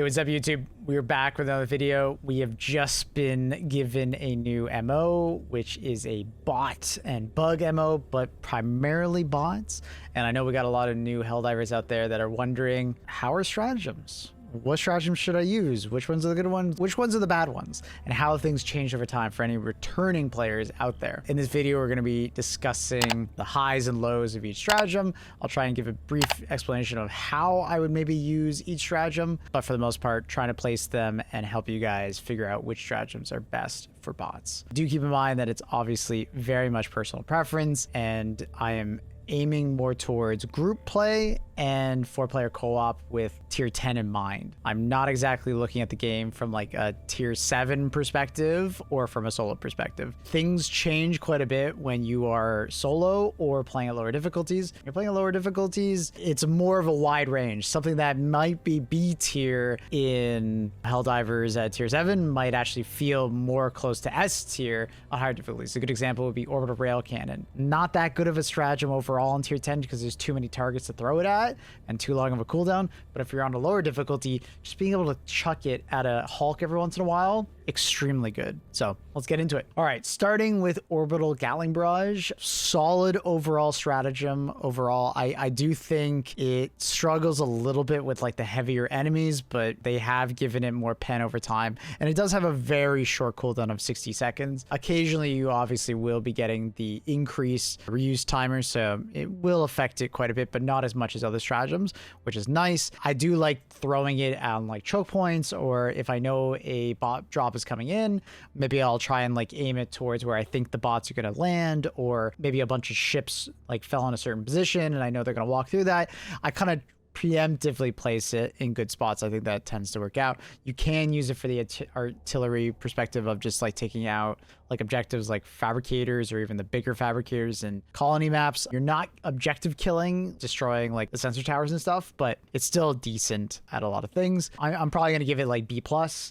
Hey, what's up, YouTube? We're back with another video. We have just been given a new MO, which is a bot and bug MO, but primarily bots. And I know we got a lot of new Helldivers out there that are wondering, how are stratagems? What stratagems should I use? Which ones are the good ones? Which ones are the bad ones? And how things change over time for any returning players out there. In this video, we're going to be discussing the highs and lows of each stratagem. I'll try and give a brief explanation of how I would maybe use each stratagem, but for the most part, trying to place them and help you guys figure out which stratagems are best for bots. Do keep in mind that it's obviously very much personal preference, and I am aiming more towards group play and 4-player co-op with tier 10 in mind. I'm not exactly looking at the game from like a tier 7 perspective or from a solo perspective. Things change quite a bit when you are solo or playing at lower difficulties. If you're playing at lower difficulties, it's more of a wide range. Something that might be B tier in Helldivers at tier 7 might actually feel more close to S tier on higher difficulties. A good example would be Orbital Rail Cannon. Not that good of a stratagem overall in tier 10 because there's too many targets to throw it at and too long of a cooldown. But if you're on a lower difficulty, just being able to chuck it at a Hulk every once in a while, extremely good. So let's get into it. All right, starting with Orbital Gatling Barrage. Solid overall stratagem. Overall, I do think it struggles a little bit with like the heavier enemies, but they have given it more pen over time. And it does have a very short cooldown of 60 seconds. Occasionally, you obviously will be getting the increased reuse timer, so it will affect it quite a bit, but not as much as other stratagems, which is nice. I do like throwing it on like choke points, or if I know a bot drop is coming in, maybe I'll try and like aim it towards where I think the bots are going to land, or maybe a bunch of ships like fell in a certain position and I know they're going to walk through that. I kind of preemptively place it in good spots. I think that tends to work out. You can use it for the artillery perspective of just like taking out like objectives like fabricators or even the bigger fabricators and colony maps. You're not objective killing, destroying like the sensor towers and stuff, but it's still decent at a lot of things. I'm probably going to give it like B+.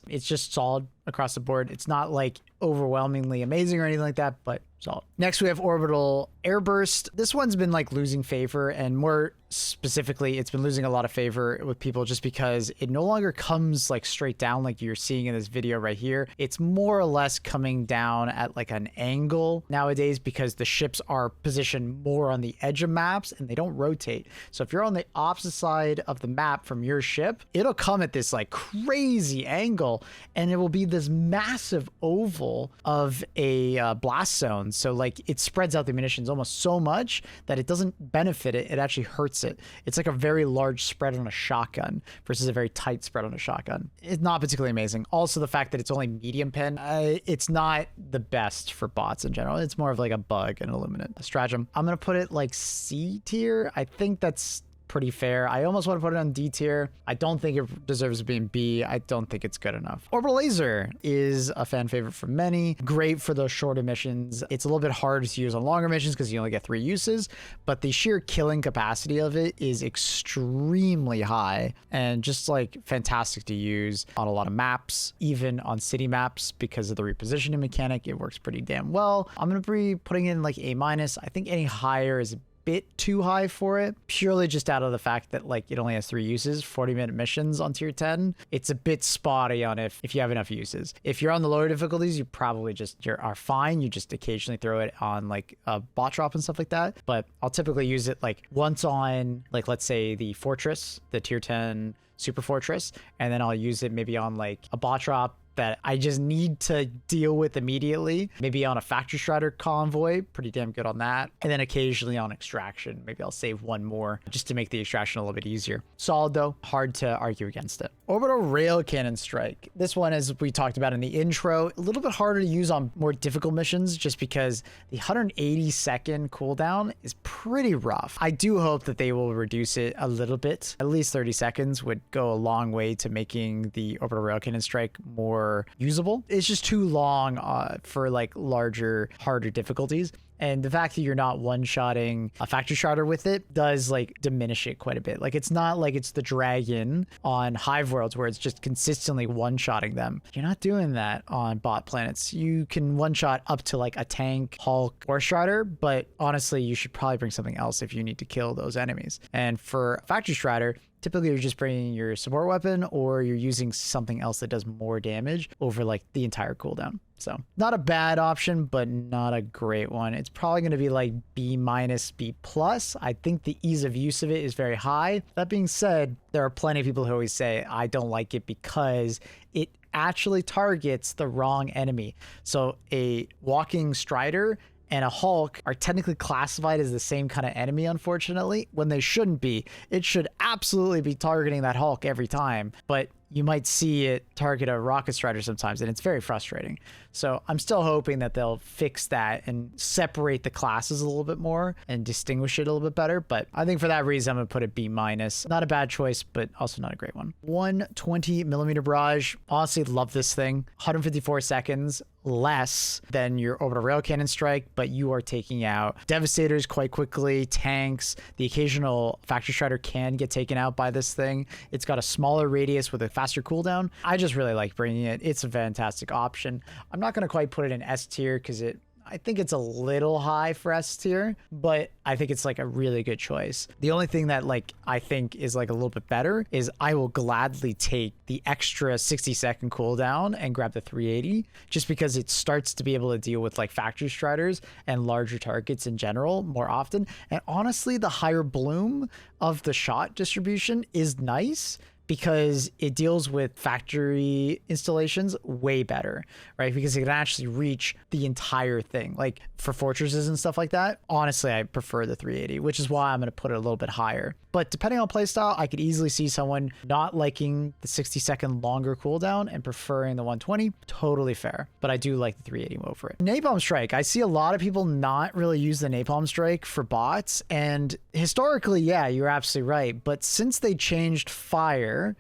It's just solid across the board. It's not like overwhelmingly amazing or anything like that, but solid. Next, we have Orbital Airburst. This one's been like losing favor, and more specifically, it's been losing a lot of favor with people just because it no longer comes like straight down like you're seeing in this video right here. It's more or less coming down at like an angle nowadays because the ships are positioned more on the edge of maps and they don't rotate. So if you're on the opposite side of the map from your ship, it'll come at this like crazy angle, and it will be this massive oval of a blast zone. So like it spreads out the munitions almost so much that it doesn't benefit it. It actually hurts it. It's like a very large spread on a shotgun versus a very tight spread on a shotgun. It's not particularly amazing. Also, the fact that it's only medium pen, it's not the best for bots in general. It's more of like a bug and illuminate stratagem. I'm going to put it like C tier. I think that's pretty fair. I almost want to put it on D tier. I don't think it deserves to be in B. I don't think it's good enough. Orbital Laser is a fan favorite for many. Great for those shorter missions. It's a little bit harder to use on longer missions because you only get 3 uses, but the sheer killing capacity of it is extremely high and just like fantastic to use on a lot of maps, even on city maps because of the repositioning mechanic. It works pretty damn well. I'm going to be putting in like A-. I think any higher is bit too high for it, purely just out of the fact that like it only has 3 uses, 40-minute missions on tier 10. It's a bit spotty on if you have enough uses. If you're on the lower difficulties, you probably just are fine. You just occasionally throw it on like a bot drop and stuff like that. But I'll typically use it like once on like, let's say the fortress, the tier 10 super fortress, and then I'll use it maybe on like a bot drop that I just need to deal with immediately. Maybe on a factory strider convoy, pretty damn good on that. And then occasionally on extraction, maybe I'll save one more just to make the extraction a little bit easier. Solid though, hard to argue against it. Orbital Rail Cannon Strike. This one, as we talked about in the intro, a little bit harder to use on more difficult missions just because the 180-second cooldown is pretty rough. I do hope that they will reduce it a little bit. At least 30 seconds would go a long way to making the Orbital Rail Cannon Strike more usable. It's just too long for like larger, harder difficulties. And the fact that you're not one-shotting a factory strider with it does like diminish it quite a bit. Like it's not like it's the dragon on Hive Worlds where it's just consistently one-shotting them. You're not doing that on bot planets. You can one-shot up to like a tank, Hulk, or strider, but honestly, you should probably bring something else if you need to kill those enemies. And for factory strider, typically you're just bringing your support weapon or you're using something else that does more damage over like the entire cooldown. So not a bad option, but not a great one. It's probably going to be like B minus, B plus. I think the ease of use of it is very high. That being said, there are plenty of people who always say, I don't like it because it actually targets the wrong enemy. So a walking strider and a Hulk are technically classified as the same kind of enemy, unfortunately, when they shouldn't be. It should absolutely be targeting that Hulk every time, but you might see it target a rocket strider sometimes, and it's very frustrating. So I'm still hoping that they'll fix that and separate the classes a little bit more and distinguish it a little bit better. But I think for that reason, I'm gonna put it B minus. Not a bad choice, but also not a great one. 120mm barrage. Honestly, love this thing. 154 seconds less than your orbital rail cannon strike, but you are taking out devastators quite quickly, tanks. The occasional factory strider can get taken out by this thing. It's got a smaller radius with a faster cooldown. I just really like bringing it. It's a fantastic option. I'm not going to quite put it in S tier because I think it's a little high for S tier, but I think it's like a really good choice. The only thing that like I think is like a little bit better is I will gladly take the extra 60-second cooldown and grab the 380 just because it starts to be able to deal with like factory striders and larger targets in general more often. And honestly, the higher bloom of the shot distribution is nice because it deals with factory installations way better, right? Because it can actually reach the entire thing. Like for fortresses and stuff like that, honestly, I prefer the 380, which is why I'm gonna put it a little bit higher. But depending on playstyle, I could easily see someone not liking the 60-second longer cooldown and preferring the 120. Totally fair. But I do like the 380 over it. Napalm Strike. I see a lot of people not really use the Napalm Strike for bots. And historically, yeah, you're absolutely right. But since they changed fire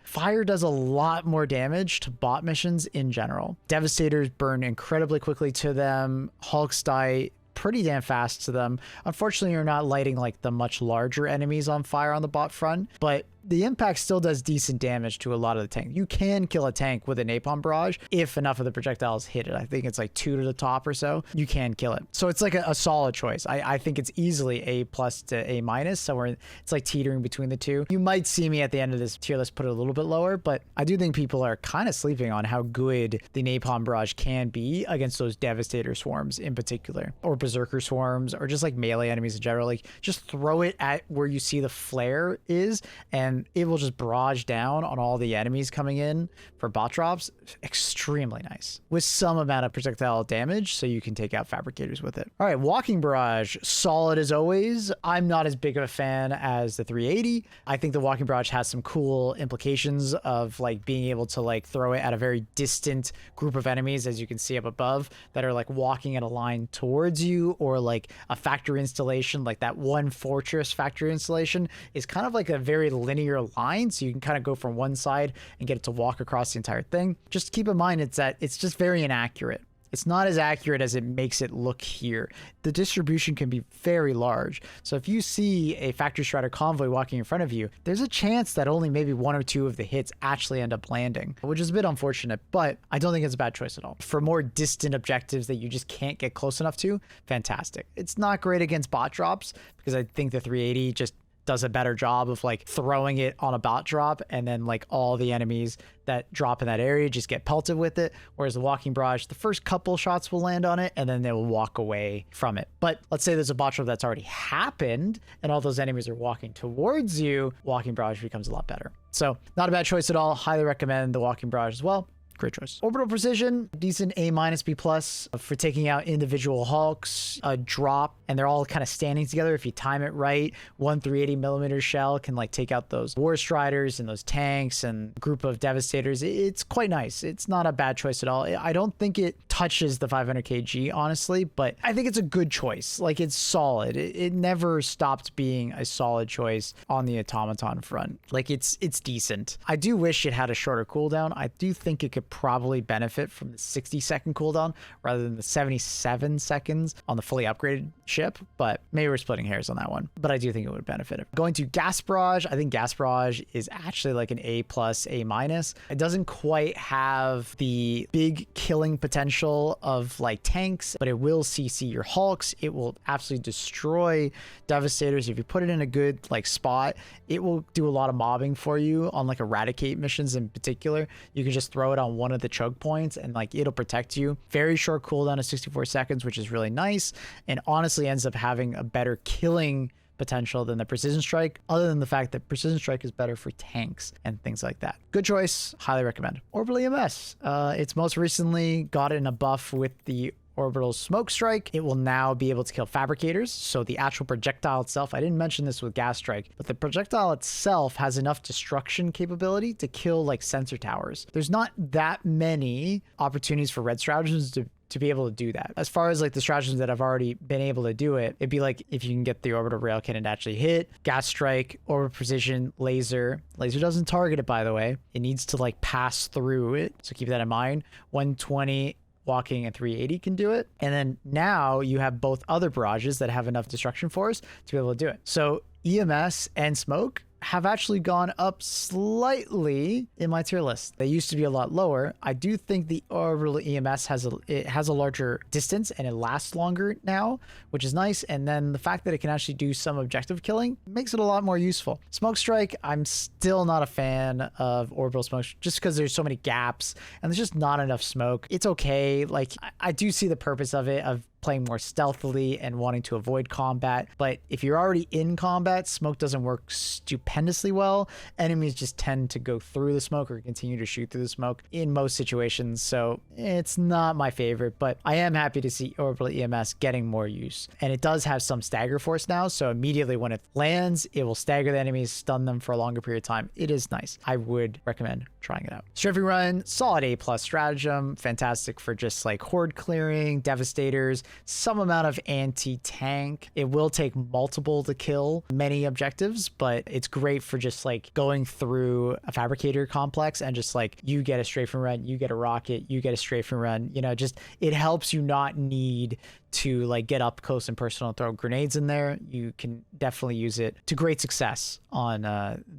does a lot more damage to bot missions in general. Devastators burn incredibly quickly to them. Hulks die pretty damn fast to them. Unfortunately, you're not lighting like the much larger enemies on fire on the bot front, but the impact still does decent damage to a lot of the tank. You can kill a tank with a napalm barrage if enough of the projectiles hit it. I think it's like 2 to the top or so. You can kill it. So it's like a solid choice. I think it's easily A plus to A minus. So it's like teetering between the two. You might see me at the end of this tier list put it a little bit lower, but I do think people are kind of sleeping on how good the napalm barrage can be against those devastator swarms in particular, or berserker swarms, or just like melee enemies in general. Like just throw it at where you see the flare is, and it will just barrage down on all the enemies coming in for bot drops. Extremely nice with some amount of projectile damage, so you can take out fabricators with it. All right, walking barrage, solid as always. I'm not as big of a fan as the 380. I think the walking barrage has some cool implications of like being able to like throw it at a very distant group of enemies, as you can see up above, that are like walking in a line towards you, or like a factory installation. Like that one fortress factory installation is kind of like a very linear line, so you can kind of go from one side and get it to walk across the entire thing. Just keep in mind it's just very inaccurate. It's not as accurate as it makes it look here. The distribution can be very large. So if you see a factory strider convoy walking in front of you, there's a chance that only maybe 1 or 2 of the hits actually end up landing, which is a bit unfortunate, but I don't think it's a bad choice at all. For more distant objectives that you just can't get close enough to, fantastic. It's not great against bot drops because I think the 380 just does a better job of like throwing it on a bot drop, and then like all the enemies that drop in that area just get pelted with it. Whereas the walking barrage, the first couple shots will land on it and then they will walk away from it. But let's say there's a bot drop that's already happened and all those enemies are walking towards you, walking barrage becomes a lot better. So not a bad choice at all. Highly recommend the walking barrage as well. Great choice. Orbital precision, decent A minus, B plus for taking out individual hulks, a drop, and they're all kind of standing together. If you time it right, 1 380mm shell can like take out those war striders and those tanks and a group of devastators. It's quite nice. It's not a bad choice at all. I don't think it touches the 500 kg, honestly, but I think it's a good choice. Like it's solid. It never stopped being a solid choice on the automaton front. Like it's decent. I do wish it had a shorter cooldown. I do think it could probably benefit from the 60-second cooldown rather than the 77 seconds on the fully upgraded ship, but maybe we're splitting hairs on that one. But I do think it would benefit. Going to gas barrage, I think gas barrage is actually like an A plus, A minus. It doesn't quite have the big killing potential potential of like tanks, but it will CC your hulks. It will absolutely destroy devastators. If you put it in a good like spot, it will do a lot of mobbing for you on like eradicate missions in particular. You can just throw it on one of the choke points and like it'll protect you. Very short cooldown of 64 seconds, which is really nice, and honestly ends up having a better killing potential than the precision strike, other than the fact that precision strike is better for tanks and things like that. Good choice, highly recommend. Orbital EMS, it's most recently gotten a buff with the Orbital Smoke Strike. It will now be able to kill fabricators. So the actual projectile itself, I didn't mention this with Gas Strike, but the projectile itself has enough destruction capability to kill like sensor towers. There's not that many opportunities for red stratagems to be able to do that. As far as like the stratagems that have already been able to do it, it'd be like if you can get the orbital rail cannon to actually hit, gas strike, orbital precision, laser. Laser doesn't target it, by the way. It needs to like pass through it. So keep that in mind. 120 walking and 380 can do it. And then now you have both other barrages that have enough destruction force to be able to do it. So EMS and smoke have actually gone up slightly in my tier list. They used to be a lot lower. I do think the orbital EMS has a larger distance and it lasts longer now, which is nice. And then the fact that it can actually do some objective killing makes it a lot more useful. Smoke strike, I'm still not a fan of orbital smoke just because there's so many gaps and there's just not enough smoke. It's okay. Like I do see the purpose of it, of playing more stealthily and wanting to avoid combat. But if you're already in combat, smoke doesn't work stupendously well. Enemies just tend to go through the smoke or continue to shoot through the smoke in most situations. So it's not my favorite, but I am happy to see orbital EMS getting more use. And it does have some stagger force now. So immediately when it lands, it will stagger the enemies, stun them for a longer period of time. It is nice. I would recommend trying it out. Strafing Run, solid A+ stratagem. Fantastic for just like horde clearing, devastators, some amount of anti-tank. It will take multiple to kill many objectives, but it's great for just like going through a fabricator complex and just like you get a strafing run, you get a rocket, you get a strafing run, you know, just it helps you not need to like get up close and personal and throw grenades in there. You can definitely use it to great success on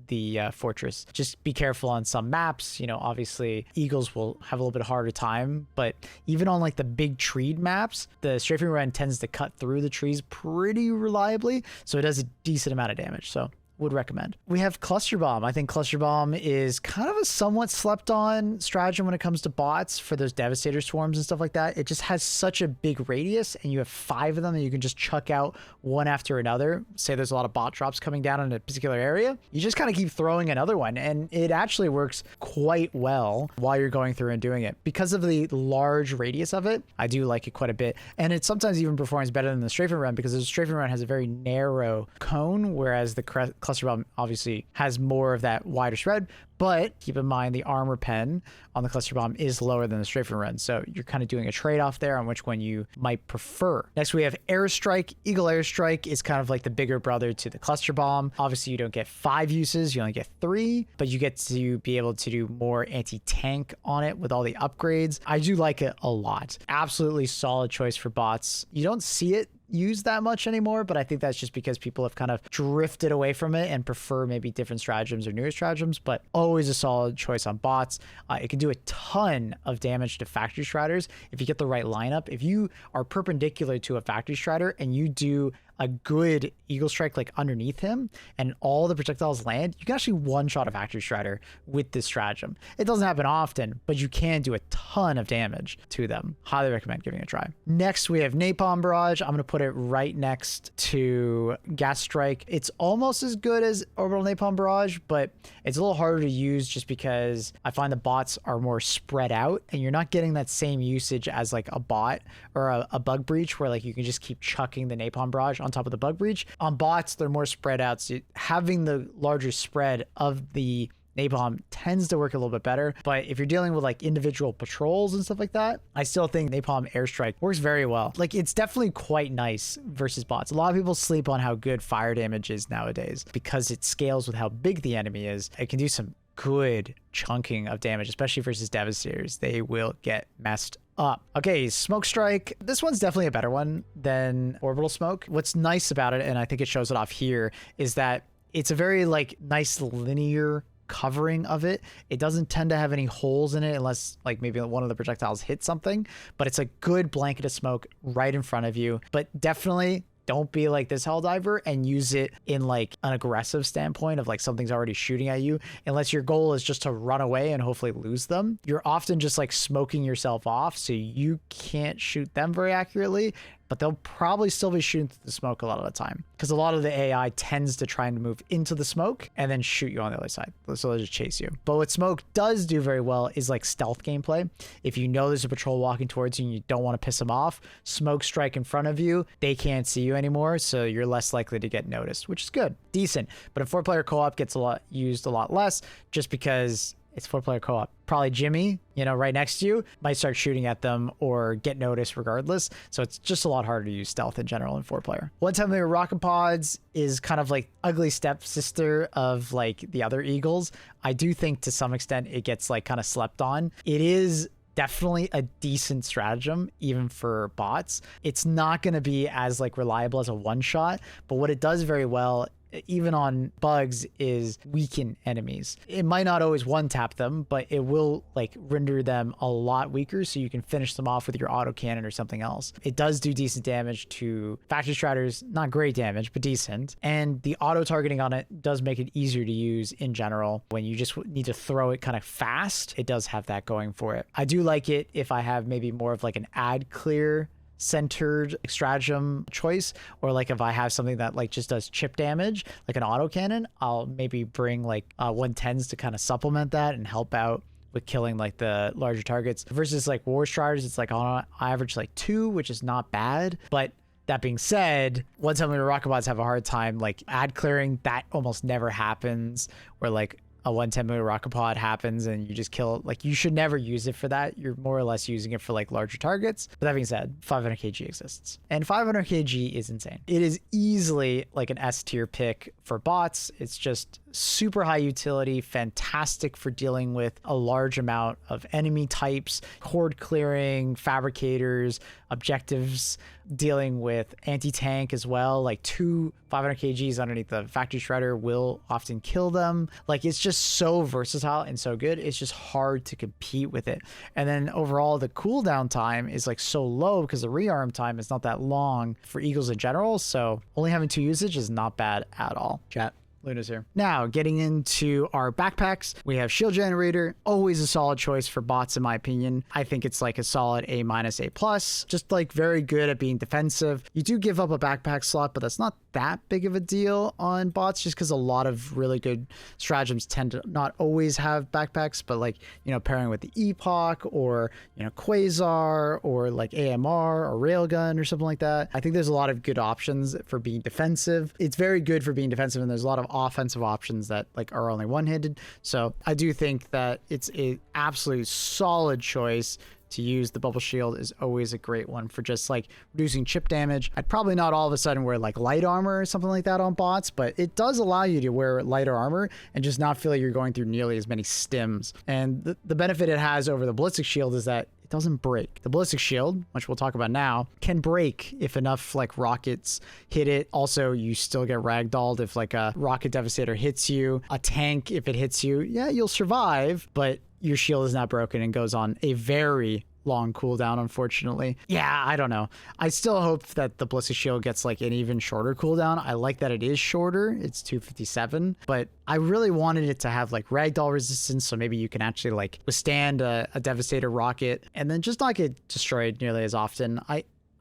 the fortress. Just be careful on some maps. You know, obviously Eagles will have a little bit harder time, but even on like the big treed maps, the strafing run tends to cut through the trees pretty reliably, so it does a decent amount of damage. So would recommend. We have Cluster Bomb. I think Cluster Bomb is kind of a somewhat slept on stratagem when it comes to bots for those devastator swarms and stuff like that. It just has such a big radius and you have 5 of them that you can just chuck out one after another. Say there's a lot of bot drops coming down in a particular area. You just kind of keep throwing another one and it actually works quite well while you're going through and doing it. Because of the large radius of it, I do like it quite a bit. And it sometimes even performs better than the strafing run because the strafing run has a very narrow cone, whereas the Cluster Bomb obviously has more of that wider spread, but keep in mind the armor pen on the Cluster Bomb is lower than the strafing run, so you're kind of doing a trade-off there on which one you might prefer. Next we have Airstrike. Eagle Airstrike is kind of like the bigger brother to the Cluster Bomb. Obviously you don't get 5 uses, you only get 3, but you get to be able to do more anti-tank on it with all the upgrades. I do like it a lot. Absolutely solid choice for bots. You don't see it used that much anymore, but I think that's just because people have kind of drifted away from it and prefer maybe different stratagems or newer stratagems, but always a solid choice on bots. It can do a ton of damage to factory striders if you get the right lineup. If you are perpendicular to a factory strider and you do a good Eagle Strike like underneath him and all the projectiles land, you can actually one-shot a factory strider with this stratagem. It doesn't happen often, but you can do a ton of damage to them. Highly recommend giving it a try. Next, we have Napalm Barrage. I'm going to put it right next to Gas Strike. It's almost as good as Orbital Napalm Barrage, but it's a little harder to use just because I find the bots are more spread out and you're not getting that same usage as like a bot or a bug breach where like you can just keep chucking the Napalm Barrage on top of the bug breach. On bots, they're more spread out, so having the larger spread of the napalm tends to work a little bit better. But if you're dealing with like individual patrols and stuff like that, I still think napalm airstrike works very well. Like it's definitely quite nice versus bots. A lot of people sleep on how good fire damage is nowadays because it scales with how big the enemy is. It can do some good chunking of damage, especially versus devastators. They will get messed up. Okay, Smoke Strike. This one's definitely a better one than Orbital Smoke. What's nice about it, and I think it shows it off here, is that it's a very like nice linear covering of it. It doesn't tend to have any holes in it unless like maybe one of the projectiles hits something, but it's a good blanket of smoke right in front of you. But definitely don't be like this Helldiver and use it in like an aggressive standpoint of like something's already shooting at you, unless your goal is just to run away and hopefully lose them. You're often just like smoking yourself off, so you can't shoot them very accurately, but they'll probably still be shooting through the smoke a lot of the time because a lot of the AI tends to try and move into the smoke and then shoot you on the other side. So they'll just chase you. But what smoke does do very well is like stealth gameplay. If you know there's a patrol walking towards you and you don't want to piss them off, smoke strike in front of you, they can't see you anymore, so you're less likely to get noticed, which is good, decent. But a 4-player co-op gets used a lot less just because it's 4-player co-op. Probably Jimmy, you know, right next to you might start shooting at them or get noticed regardless. So it's just a lot harder to use stealth in general in 4-player. 110mm rocket pods is kind of like ugly stepsister of like the other Eagles. I do think to some extent it gets like kind of slept on. It is definitely a decent stratagem even for bots. It's not going to be as like reliable as a one-shot, but what it does very well even on bugs is weaken enemies. It might not always one-tap them, but it will like render them a lot weaker so you can finish them off with your autocannon or something else. It does do decent damage to factory straters, not great damage, but decent. And the auto targeting on it does make it easier to use in general. When you just need to throw it kind of fast, it does have that going for it. I do like it if I have maybe more of like an ad clear centered stratagem choice, or like if I have something that like just does chip damage like an autocannon, I'll maybe bring like 110s to kind of supplement that and help out with killing like the larger targets. Versus like war striders, it's like on average like 2, which is not bad. But that being said, 110mm rocket bots have a hard time like ad clearing. That almost never happens, where like a 110mm rocket pod happens and you just kill it. Like you should never use it for that. You're more or less using it for like larger targets. But that being said, 500 kg exists, and 500 kg is insane. It is easily like an S tier pick for bots. It's just super high utility, fantastic for dealing with a large amount of enemy types, horde clearing, fabricators, objectives, dealing with anti-tank as well. Like 2 500 kgs underneath the factory shredder will often kill them. Like it's just so versatile and so good. It's just hard to compete with it. And then overall the cooldown time is like so low because the rearm time is not that long for Eagles in general. So only having 2 usage is not bad at all. Chat. Luna's here. Now, getting into our backpacks, we have Shield Generator, always a solid choice for bots in my opinion. I think it's like a solid A-, A+, just like very good at being defensive. You do give up a backpack slot, but that's not that big of a deal on bots just because a lot of really good stratagems tend to not always have backpacks, but like, you know, pairing with the Epoch or, you know, Quasar or like AMR or Railgun or something like that. I think there's a lot of good options for being defensive. It's very good for being defensive, and there's a lot of offensive options that like are only one-handed. So I do think that it's a absolute solid choice to use. The bubble shield is always a great one for just like reducing chip damage. I'd probably not all of a sudden wear like light armor or something like that on bots, but it does allow you to wear lighter armor and just not feel like you're going through nearly as many stims. And the benefit it has over the ballistic shield is that it doesn't break. The ballistic shield, which we'll talk about now, can break if enough like rockets hit it. Also, you still get ragdolled if like a rocket devastator hits you. A tank, if it hits you, yeah, you'll survive, but your shield is not broken and goes on a very long cooldown, unfortunately. Yeah, I don't know. I still hope that the ballistic shield gets like an even shorter cooldown. I like that it is shorter. It's 257, but I really wanted it to have like ragdoll resistance, so maybe you can actually like withstand a devastator rocket and then just not get destroyed nearly as often.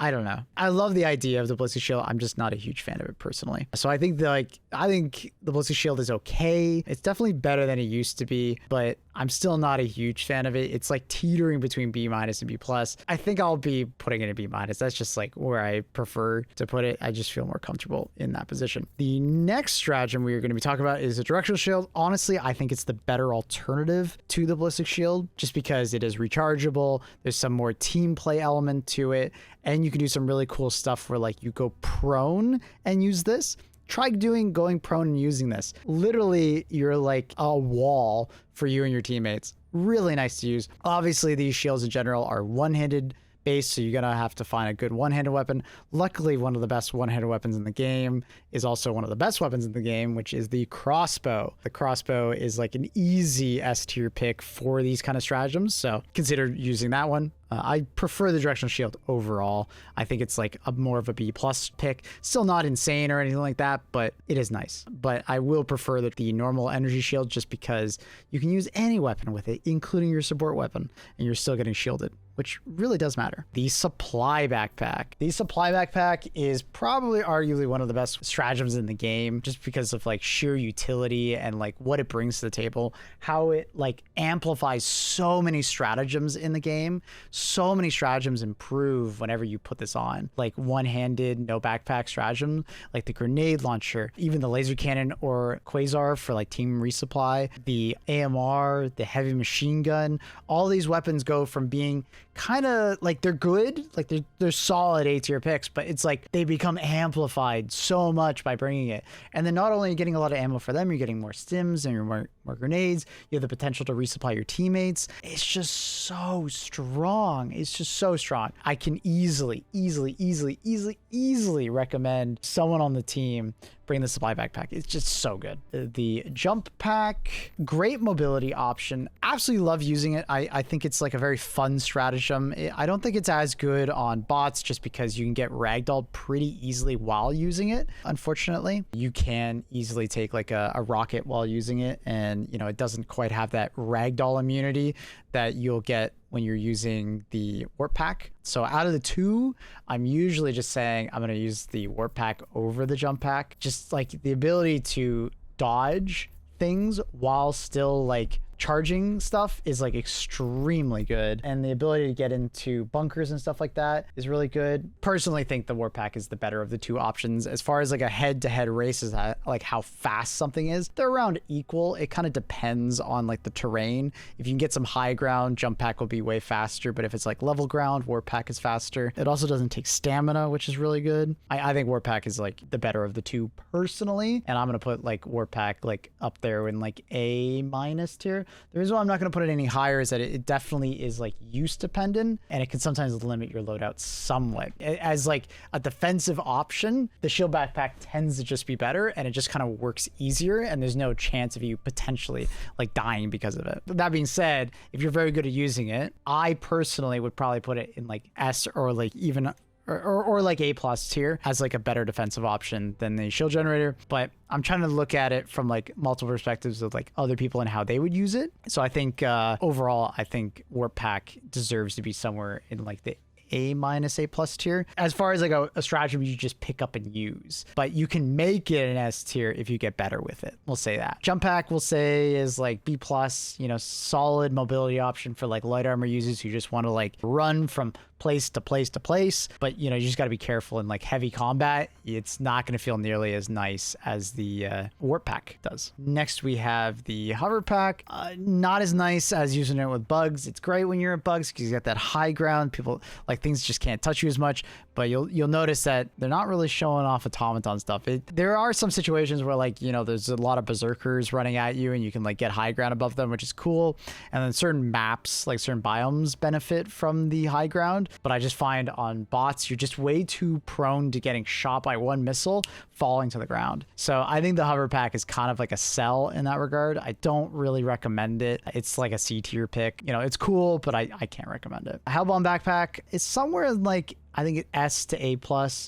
I don't know. I love the idea of the ballistic shield. I'm just not a huge fan of it personally. So I think the ballistic shield is okay. It's definitely better than it used to be, but I'm still not a huge fan of it. It's like teetering between B- and B+. I think I'll be putting it in B-. That's just like where I prefer to put it. I just feel more comfortable in that position. The next stratagem we are going to be talking about is a directional shield. Honestly, I think it's the better alternative to the ballistic shield just because it is rechargeable. There's some more team play element to it, and you can do some really cool stuff where like you go prone and use this. Try going prone and using this. Literally, you're like a wall for you and your teammates. Really nice to use. Obviously, these shields in general are one-handed base, so you're gonna have to find a good one-handed weapon. Luckily, one of the best one-handed weapons in the game is also one of the best weapons in the game, which is the crossbow. The crossbow is like an easy S tier pick for these kind of stratagems, so consider using that one. I prefer the directional shield overall. I think it's like a more of a B plus pick. Still not insane or anything like that, but it is nice. But I will prefer the normal energy shield just because you can use any weapon with it, including your support weapon, and you're still getting shielded, which really does matter. The supply backpack. The supply backpack is probably arguably one of the best stratagems in the game, just because of like sheer utility and like what it brings to the table, how it like amplifies so many stratagems in the game. So many stratagems improve whenever you put this on, like one-handed, no backpack stratagem, like the grenade launcher, even the laser cannon or quasar for like team resupply, the AMR, the heavy machine gun. All these weapons go from being kind of like they're good, like they're solid A tier picks, but it's like they become amplified so much by bringing it. And then not only are you getting a lot of ammo for them, you're getting more stims and you're more grenades. You have the potential to resupply your teammates. It's just so strong. It's just so strong. I can easily recommend someone on the team bring the supply backpack. It's just so good. The jump pack, great mobility option. Absolutely love using it. I think it's like a very fun stratagem. I don't think it's as good on bots just because you can get ragdolled pretty easily while using it. Unfortunately, you can easily take like a rocket while using it, and you know, it doesn't quite have that ragdoll immunity that you'll get when you're using the warp pack. So out of the two, I'm usually just saying I'm going to use the warp pack over the jump pack. Just like the ability to dodge things while still like charging stuff is like extremely good, and the ability to get into bunkers and stuff like that is really good. Personally think the warp pack is the better of the two options. As far as like a head-to-head race is like how fast something is, they're around equal. It kind of depends on like the terrain. If you can get some high ground, jump pack will be way faster, but if it's like level ground, warp pack is faster. It also doesn't take stamina, which is really good. I think warp pack is like the better of the two personally, and I'm gonna put like warp pack like up there in like A- tier. The reason why I'm not going to put it any higher is that it definitely is like use dependent, and it can sometimes limit your loadout somewhat. As like a defensive option, the shield backpack tends to just be better, and it just kind of works easier, and there's no chance of you potentially like dying because of it. But that being said, if you're very good at using it, I personally would probably put it in like S or like even or like A+ tier as like a better defensive option than the shield generator. But I'm trying to look at it from like multiple perspectives of like other people and how they would use it. So I think overall, I think warp pack deserves to be somewhere in like the A-, A+ tier. As far as like a stratagem you just pick up and use, but you can make it an S tier if you get better with it. We'll say that. Jump pack we'll say is like B+, you know, solid mobility option for like light armor users who just want to like run from place to place to place, but you know, you just got to be careful in like heavy combat. It's not going to feel nearly as nice as the warp pack does. Next we have the hover pack. Not as nice as using it with bugs. It's great when you're at bugs because you got that high ground. People like things just can't touch you as much, but you'll notice that they're not really showing off automaton stuff. There are some situations where like, you know, there's a lot of berserkers running at you and you can like get high ground above them, which is cool. And then certain maps, like certain biomes benefit from the high ground. But I just find on bots, you're just way too prone to getting shot by one missile falling to the ground. So I think the hover pack is kind of like a sell in that regard. I don't really recommend it. It's like a C tier pick. You know, it's cool, but I can't recommend it. A Hellbomb backpack is somewhere like, I think S to A+.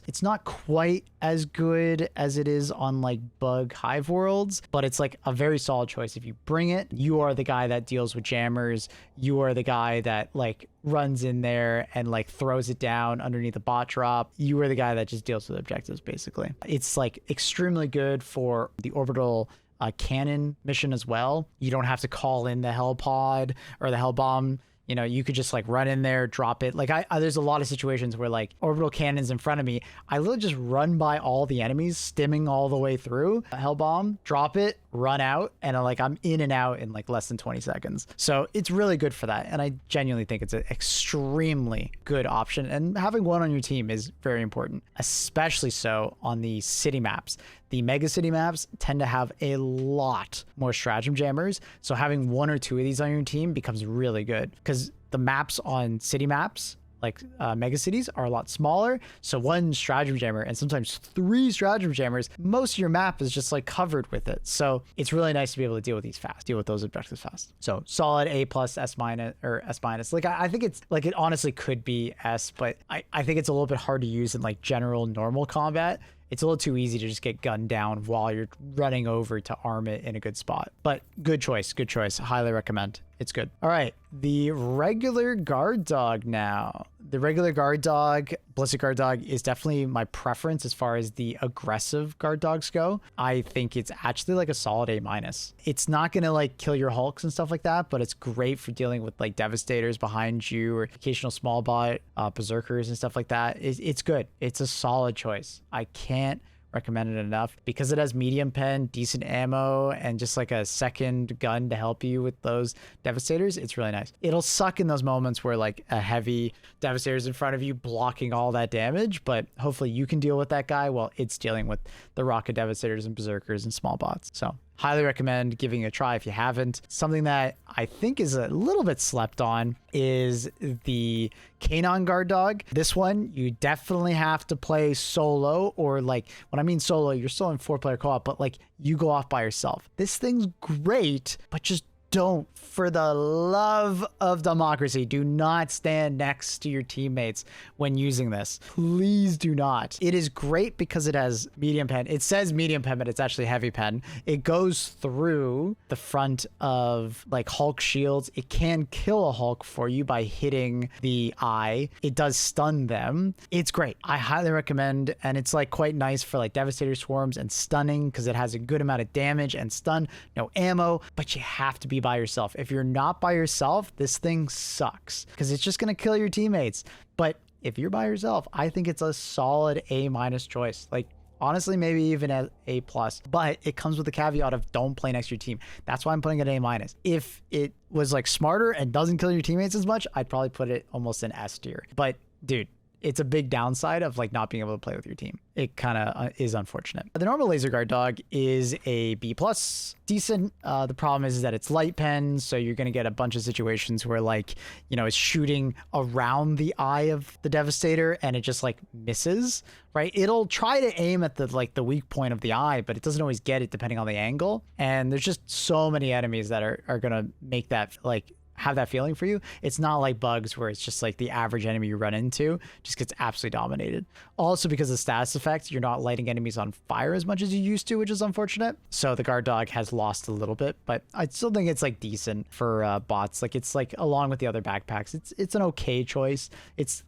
It's not quite as good as it is on like bug hive worlds, but it's like a very solid choice. If you bring it, you are the guy that deals with jammers. You are the guy that like runs in there and like throws it down underneath the bot drop. You are the guy that just deals with objectives basically. It's like extremely good for the orbital cannon mission as well. You don't have to call in the hell pod or the hell bomb. You know, you could just like run in there, drop it. Like there's a lot of situations where like orbital cannons in front of me, I literally just run by all the enemies, stimming all the way through. Hell bomb, drop it, run out, and I'm in and out in like less than 20 seconds. So it's really good for that. And I genuinely think it's an extremely good option. And having one on your team is very important, especially so on the city maps. The mega city maps tend to have a lot more stratagem jammers. So having one or two of these on your team becomes really good because the maps on city maps like mega cities are a lot smaller. So one stratagem jammer and sometimes 3 stratagem jammers, most of your map is just like covered with it. So it's really nice to be able to deal with these fast, deal with those objectives fast. So solid A plus, S minus, or S minus. Like I think it's like, it honestly could be S, but I think it's a little bit hard to use in like general normal combat. It's a little too easy to just get gunned down while you're running over to arm it in a good spot. But good choice, good choice. Highly recommend. It's good. All right, the regular guard dog now. The regular guard dog, ballistic guard dog, is definitely my preference as far as the aggressive guard dogs go. I think it's actually like a solid A minus. It's not gonna like kill your hulks and stuff like that, but it's great for dealing with like devastators behind you or occasional small bot berserkers and stuff like that. It's good. It's a solid choice. I can't recommend it enough because it has medium pen, decent ammo, and just like a second gun to help you with those devastators. It's really nice. It'll suck in those moments where like a heavy devastator's in front of you blocking all that damage, but hopefully you can deal with that guy while it's dealing with the rocket devastators and berserkers and small bots. So highly recommend giving it a try if you haven't. Something that I think is a little bit slept on is the Canine Guard Dog. This one, you definitely have to play solo, or like, when I mean solo, you're still in 4-player co-op, but like you go off by yourself. This thing's great, but just don't, for the love of democracy, do not stand next to your teammates when using this. Please do not. It is great because it has medium pen. It says medium pen, but it's actually heavy pen. It goes through the front of like Hulk shields. It can kill a Hulk for you by hitting the eye. It does stun them. It's great. I highly recommend, and it's like quite nice for like devastator swarms and stunning because it has a good amount of damage and stun, no ammo, but you have to be by yourself. If you're not by yourself, this thing sucks because it's just going to kill your teammates. But if you're by yourself, I think it's a solid A minus choice. Like honestly, maybe even A plus, but it comes with the caveat of don't play next to your team. That's why I'm putting it A minus. If it was like smarter and doesn't kill your teammates as much, I'd probably put it almost in S tier. But dude, it's a big downside of like not being able to play with your team. It kind of is unfortunate. The normal laser guard dog is a B plus, decent. The problem is that it's light pen, so you're gonna get a bunch of situations where like, you know, it's shooting around the eye of the devastator and it just like misses, right? It'll try to aim at the like the weak point of the eye, but it doesn't always get it depending on the angle. And there's just so many enemies that are gonna make that like have that feeling for you. It's not like bugs where it's just like the average enemy you run into just gets absolutely dominated. Also because of status effects, you're not lighting enemies on fire as much as you used to, which is unfortunate. So the guard dog has lost a little bit, but I still think it's like decent for bots. Like it's like along with the other backpacks, it's an okay choice. It's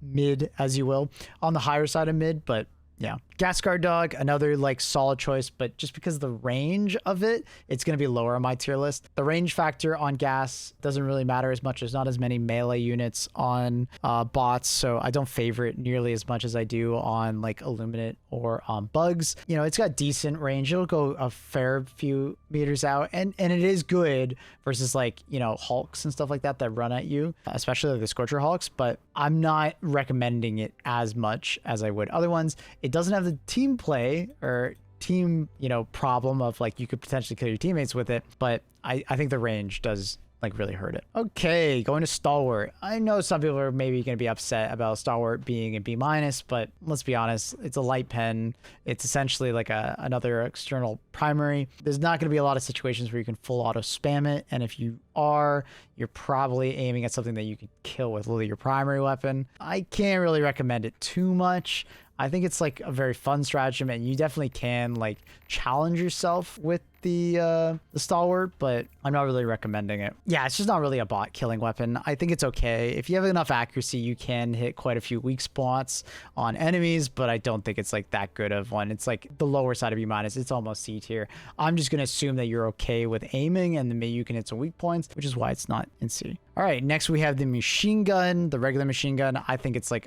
mid, as you will, on the higher side of mid, but yeah. Gas guard dog, another like solid choice, but just because of the range of it, it's going to be lower on my tier list. The range factor on gas doesn't really matter as much. There's not as many melee units on bots, so I don't favor it nearly as much as I do on like Illuminate or bugs. You know, it's got decent range. It'll go a fair few meters out, and it is good versus like, you know, Hulks and stuff like that run at you, especially like the Scorcher Hulks, but I'm not recommending it as much as I would other ones. It doesn't have the team play or team, you know, problem of like you could potentially kill your teammates with it, but I think the range does like really hurt it. Okay, going to Stalwart. I know some people are maybe going to be upset about Stalwart being a B minus, but let's be honest, it's a light pen. It's essentially like another external primary. There's not going to be a lot of situations where you can full auto spam it, and if you are, you're probably aiming at something that you could kill with literally your primary weapon. I can't really recommend it too much. I think it's like a very fun stratagem, and you definitely can like challenge yourself with the Stalwart, but I'm not really recommending it. Yeah, it's just not really a bot killing weapon. I think it's okay. If you have enough accuracy, you can hit quite a few weak spots on enemies, but I don't think it's like that good of one. It's like the lower side of B minus. It's almost C tier. I'm just going to assume that you're okay with aiming, and then maybe you can hit some weak points, which is why it's not in C. All right, next we have the machine gun, the regular machine gun. I think it's like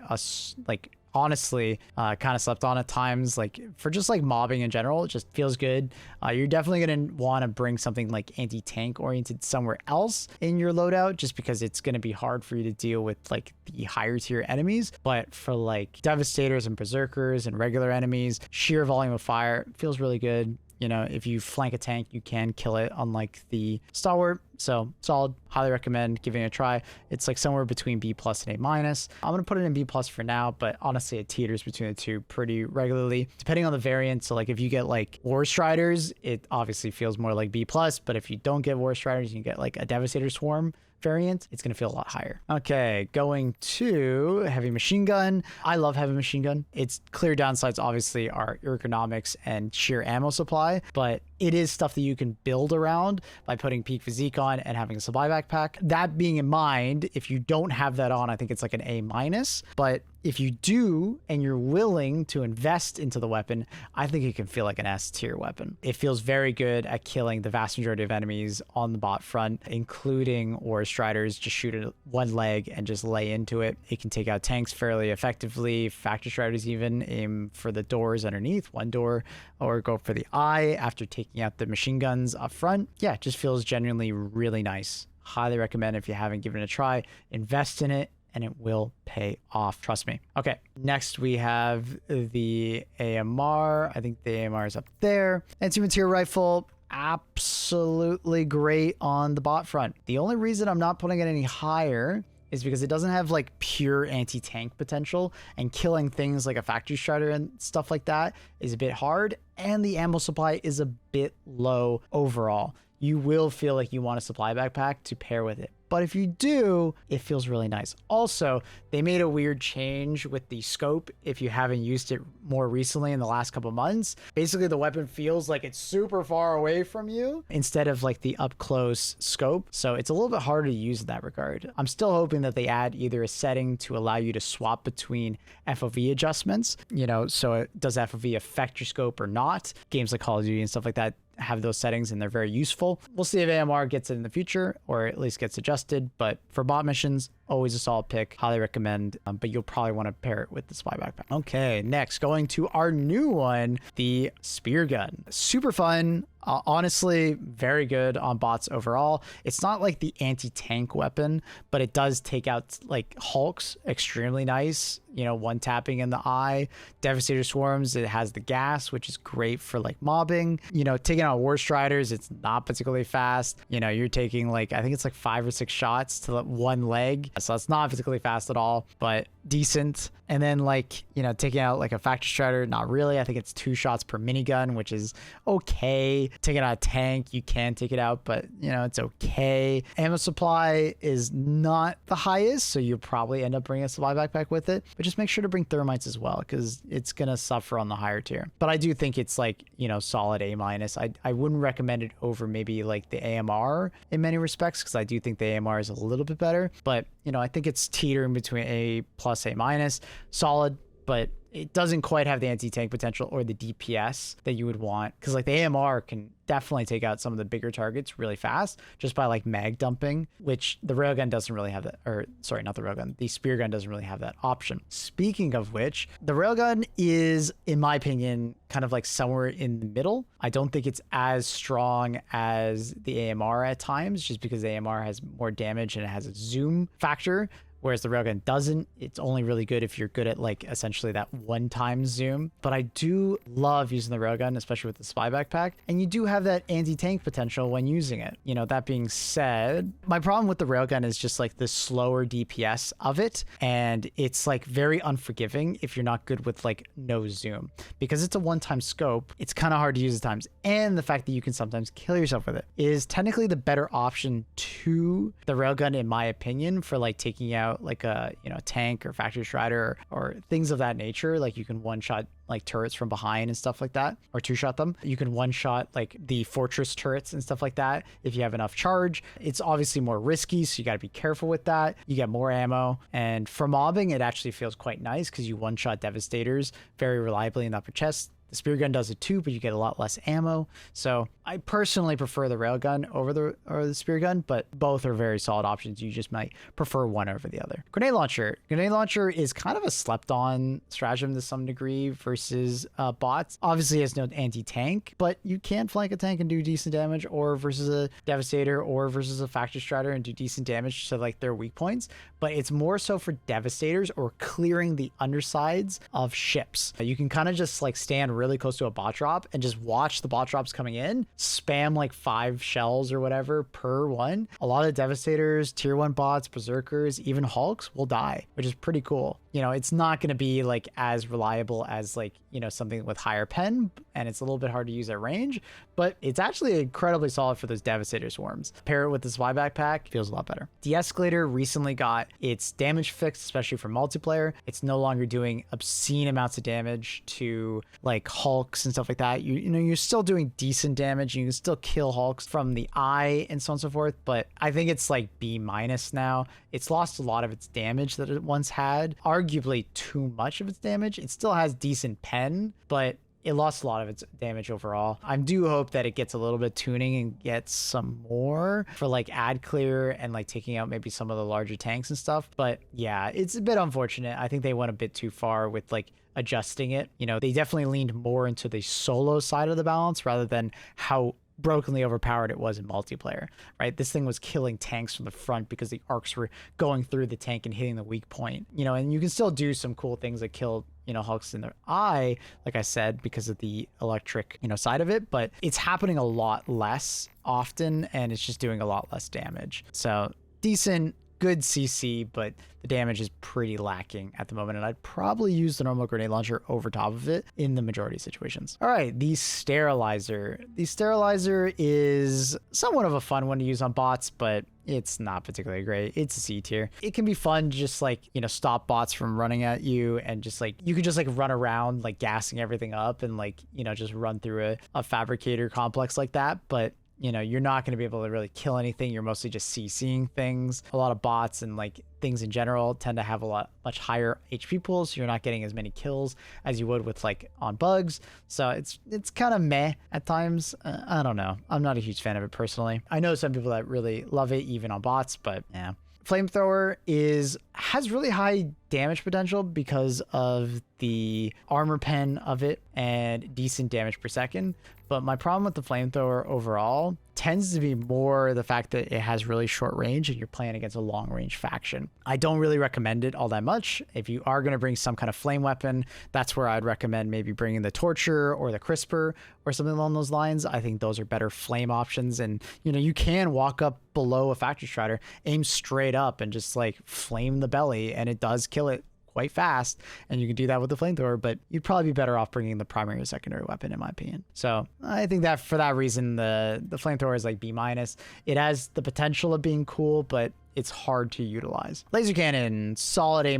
honestly kind of slept on at times, like for just like mobbing in general. It just feels good. You're definitely going to want to bring something like anti-tank oriented somewhere else in your loadout, just because it's going to be hard for you to deal with like the higher tier enemies. But for like devastators and berserkers and regular enemies, sheer volume of fire feels really good. You know, if you flank a tank, you can kill it, unlike the stalwart. So solid, highly recommend giving it a try. It's like somewhere between B+ and A-. I'm gonna put it in B+ for now, but honestly it teeters between the two pretty regularly, depending on the variant. So like if you get like War Striders, it obviously feels more like B+, but if you don't get War Striders, you get like a Devastator Swarm variant, it's going to feel a lot higher. Okay, going to heavy machine gun. I love heavy machine gun. Its clear downsides obviously are ergonomics and sheer ammo supply, but it is stuff that you can build around by putting peak physique on and having a supply backpack. That being in mind, if you don't have that on, I think it's like an A-. But if you do and you're willing to invest into the weapon, I think it can feel like an S tier weapon. It feels very good at killing the vast majority of enemies on the bot front, including War Striders. Just shoot it one leg and just lay into it. It can take out tanks fairly effectively, Factor Striders even, aim for the doors underneath, one door, or go for the eye after taking out the machine guns up front. Yeah, it just feels genuinely really nice. Highly recommend if you haven't given it a try, invest in it, and it will pay off. Trust me. Okay, next we have the AMR. I think the AMR is up there. Anti-material rifle, absolutely great on the bot front. The only reason I'm not putting it any higher is because it doesn't have like pure anti-tank potential, and killing things like a Factory Strider and stuff like that is a bit hard, and the ammo supply is a bit low overall. You will feel like you want a supply backpack to pair with it. But if you do, it feels really nice. Also, they made a weird change with the scope. If you haven't used it more recently in the last couple months, basically the weapon feels like it's super far away from you instead of like the up close scope. So it's a little bit harder to use in that regard. I'm still hoping that they add either a setting to allow you to swap between FOV adjustments, you know, so does FOV affect your scope or not? Games like Call of Duty and stuff like that have those settings and they're very useful. We'll see if AMR gets it in the future or at least gets adjusted, but for bot missions, always a solid pick. Highly recommend, but you'll probably want to pair it with the spy backpack. Okay, next, going to our new one, the spear gun. Super fun. Honestly, very good on bots overall. It's not like the anti-tank weapon, but it does take out like hulks extremely nice. You know, one tapping in the eye. Devastator Swarms, it has the gas, which is great for like mobbing. You know, taking out War Striders, it's not particularly fast. You know, you're taking like, I think it's like 5 or 6 shots to one leg. So it's not particularly fast at all, but decent. And then like, you know, taking out like a Factor Strider, not really. I think it's 2 shots per minigun, which is okay. Taking out a tank, you can take it out, but you know, it's okay. Ammo supply is not the highest, so you'll probably end up bringing a supply backpack with it, but just make sure to bring thermites as well, because it's gonna suffer on the higher tier. But I do think it's like, you know, solid A-. I wouldn't recommend it over maybe like the AMR in many respects, because I do think the AMR is a little bit better, but you know, I think it's teetering between A+, A-. Solid, but it doesn't quite have the anti-tank potential or the DPS that you would want, because like the AMR can definitely take out some of the bigger targets really fast just by like mag dumping, which the railgun doesn't really have that, or sorry, not the railgun, the spear gun doesn't really have that option. Speaking of which, the railgun is, in my opinion, kind of like somewhere in the middle. I don't think it's as strong as the AMR at times, just because the AMR has more damage and it has a zoom factor, whereas the railgun doesn't. It's only really good if you're good at like essentially that one-time zoom. But I do love using the railgun, especially with the spy backpack, and you do have that anti-tank potential when using it. You know, that being said, my problem with the railgun is just like the slower DPS of it, and it's like very unforgiving if you're not good with like no zoom, because it's a one-time scope. It's kind of hard to use at times, and the fact that you can sometimes kill yourself with it is technically the better option to the railgun, in my opinion, for like taking out like a, you know, tank or Factory Strider or things of that nature. Like you can one-shot like turrets from behind and stuff like that, or 2-shot them. You can one-shot like the fortress turrets and stuff like that if you have enough charge. It's obviously more risky, so you got to be careful with that. You get more ammo, and for mobbing it actually feels quite nice because you one-shot Devastators very reliably in the upper chest. The spear gun does it too, but you get a lot less ammo. So I personally prefer the railgun over the spear gun, but both are very solid options. You just might prefer one over the other. Grenade launcher. Grenade launcher is kind of a slept-on stratagem to some degree versus bots. Obviously, it has no anti-tank, but you can flank a tank and do decent damage, or versus a Devastator, or versus a Factory Strider and do decent damage to like their weak points. But it's more so for Devastators or clearing the undersides of ships. You can kind of just like stand really close to a bot drop and just watch the bot drops coming in, spam like 5 shells or whatever per one. A lot of Devastators, tier 1 bots, Berserkers, even Hulks will die, which is pretty cool. You know, it's not going to be like as reliable as like, you know, something with higher pen, and it's a little bit hard to use at range, but it's actually incredibly solid for those Devastator swarms. Pair it with the Spy Backpack, feels a lot better. The Escalator recently got its damage fixed, especially for multiplayer. It's no longer doing obscene amounts of damage to like Hulks and stuff like that. You know, you're still doing decent damage. You can still kill Hulks from the eye and so on and so forth, but I think it's like B- now. It's lost a lot of its damage that it once had, arguably too much of its damage. It still has decent pen, but it lost a lot of its damage overall. I do hope that it gets a little bit tuning and gets some more for like ad clear and like taking out maybe some of the larger tanks and stuff. But yeah, it's a bit unfortunate. I think they went a bit too far with like adjusting it. You know, they definitely leaned more into the solo side of the balance rather than how brokenly overpowered it was in multiplayer, right? This thing was killing tanks from the front because the arcs were going through the tank and hitting the weak point, you know, and you can still do some cool things that kill, you know, Hulks in their eye, like I said, because of the electric, you know, side of it, but it's happening a lot less often and it's just doing a lot less damage. So decent, good CC, but the damage is pretty lacking at the moment, and I'd probably use the normal grenade launcher over top of it in the majority of situations. All right, the Sterilizer. The Sterilizer is somewhat of a fun one to use on bots, but it's not particularly great. It's a C tier. It can be fun to just like, you know, stop bots from running at you, and just like, you could just like run around like gassing everything up and like, you know, just run through a fabricator complex like that, but you know, you're not going to be able to really kill anything. You're mostly just CCing things. A lot of bots and like things in general tend to have much higher HP pools, so you're not getting as many kills as you would with like on bugs. So it's kind of meh at times. I don't know. I'm not a huge fan of it personally. I know some people that really love it even on bots, but yeah. Flamethrower has really high damage potential because of the armor pen of it and decent damage per second. But my problem with the flamethrower overall tends to be more the fact that it has really short range and you're playing against a long range faction. I don't really recommend it all that much. If you are going to bring some kind of flame weapon, that's where I'd recommend maybe bringing the Torture or the Crisper or something along those lines. I think those are better flame options. And, you know, you can walk up below a Factory Strider, aim straight up and just like flame the belly, and it does kill it quite fast, and you can do that with the flamethrower, but you'd probably be better off bringing the primary or secondary weapon, in my opinion. So I think that for that reason, the flamethrower is like B-. It has the potential of being cool, but it's hard to utilize. Laser cannon, solid A-.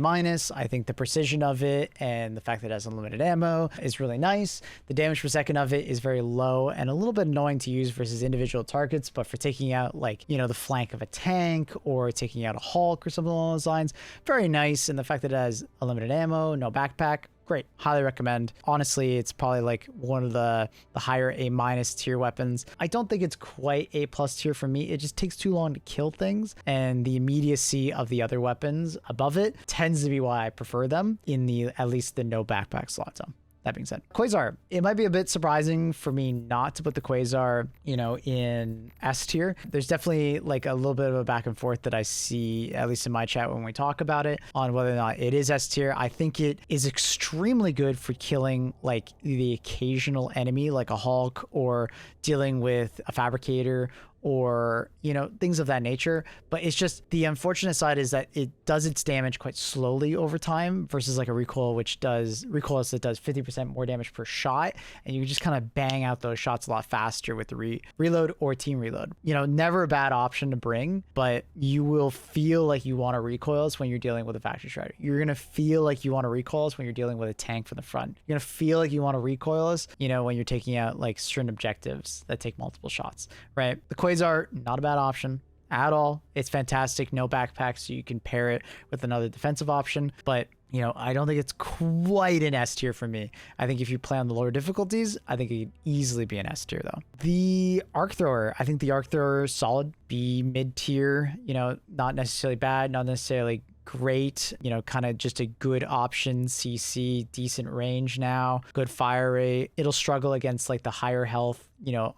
I think the precision of it and the fact that it has unlimited ammo is really nice. The damage per second of it is very low and a little bit annoying to use versus individual targets, but for taking out like, you know, the flank of a tank or taking out a Hulk or something along those lines, very nice. And the fact that it has unlimited ammo, no backpack, great. Highly recommend. Honestly, it's probably like one of the higher A- tier weapons. I don't think it's quite A+ tier for me. It just takes too long to kill things, and the immediacy of the other weapons above it tends to be why I prefer them in at least the no backpack slot zone. That being said, Quasar, it might be a bit surprising for me not to put the Quasar, you know, in S tier. There's definitely like a little bit of a back and forth that I see, at least in my chat when we talk about it, on whether or not it is S tier. I think it is extremely good for killing like the occasional enemy, like a Hulk, or dealing with a Fabricator, or, you know, things of that nature. But it's just the unfortunate side is that it does its damage quite slowly over time versus like a recoil, which does recoilless that does 50% more damage per shot. And you can just kind of bang out those shots a lot faster with the reload or team reload. You know, never a bad option to bring, but you will feel like you want to recoilless when you're dealing with a Factory Strider. You're going to feel like you want to recoilless when you're dealing with a tank from the front. You're going to feel like you want to recoilless, you know, when you're taking out like certain objectives that take multiple shots, right? The Quasar, not a bad option at all. It's fantastic. No backpack, so you can pair it with another defensive option. But, you know, I don't think it's quite an S tier for me. I think if you play on the lower difficulties, I think it could easily be an S tier though. The Arc Thrower, I think the Arc Thrower, solid B mid tier, you know, not necessarily bad, not necessarily great, you know, kind of just a good option. CC, decent range now, good fire rate. It'll struggle against like the higher health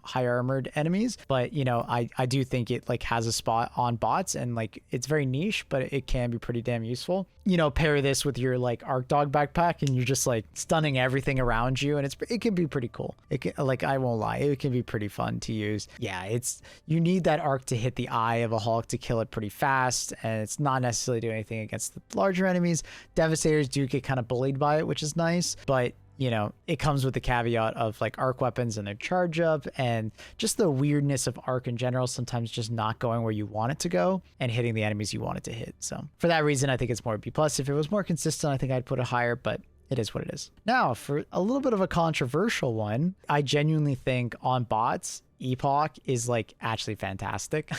higher armored enemies. But, I do think it like has a spot on bots, and like it's very niche, but it can be pretty damn useful. Pair this with your like Arc Dog backpack and you're just like stunning everything around you, and it can be pretty cool. It can, like, I won't lie, it can be pretty fun to use. Yeah, you need that arc to hit the eye of a Hulk to kill it pretty fast, and it's not necessarily doing anything against the larger enemies. Devastators do get kind of bullied by it, which is nice, but it comes with the caveat of like arc weapons and their charge up, and just the weirdness of arc in general, sometimes just not going where you want it to go and hitting the enemies you want it to hit. So for that reason, I think it's more B+. If it was more consistent, I think I'd put it higher, but it is what it is. Now, for a little bit of a controversial one, I genuinely think on bots, Epoch is like actually fantastic.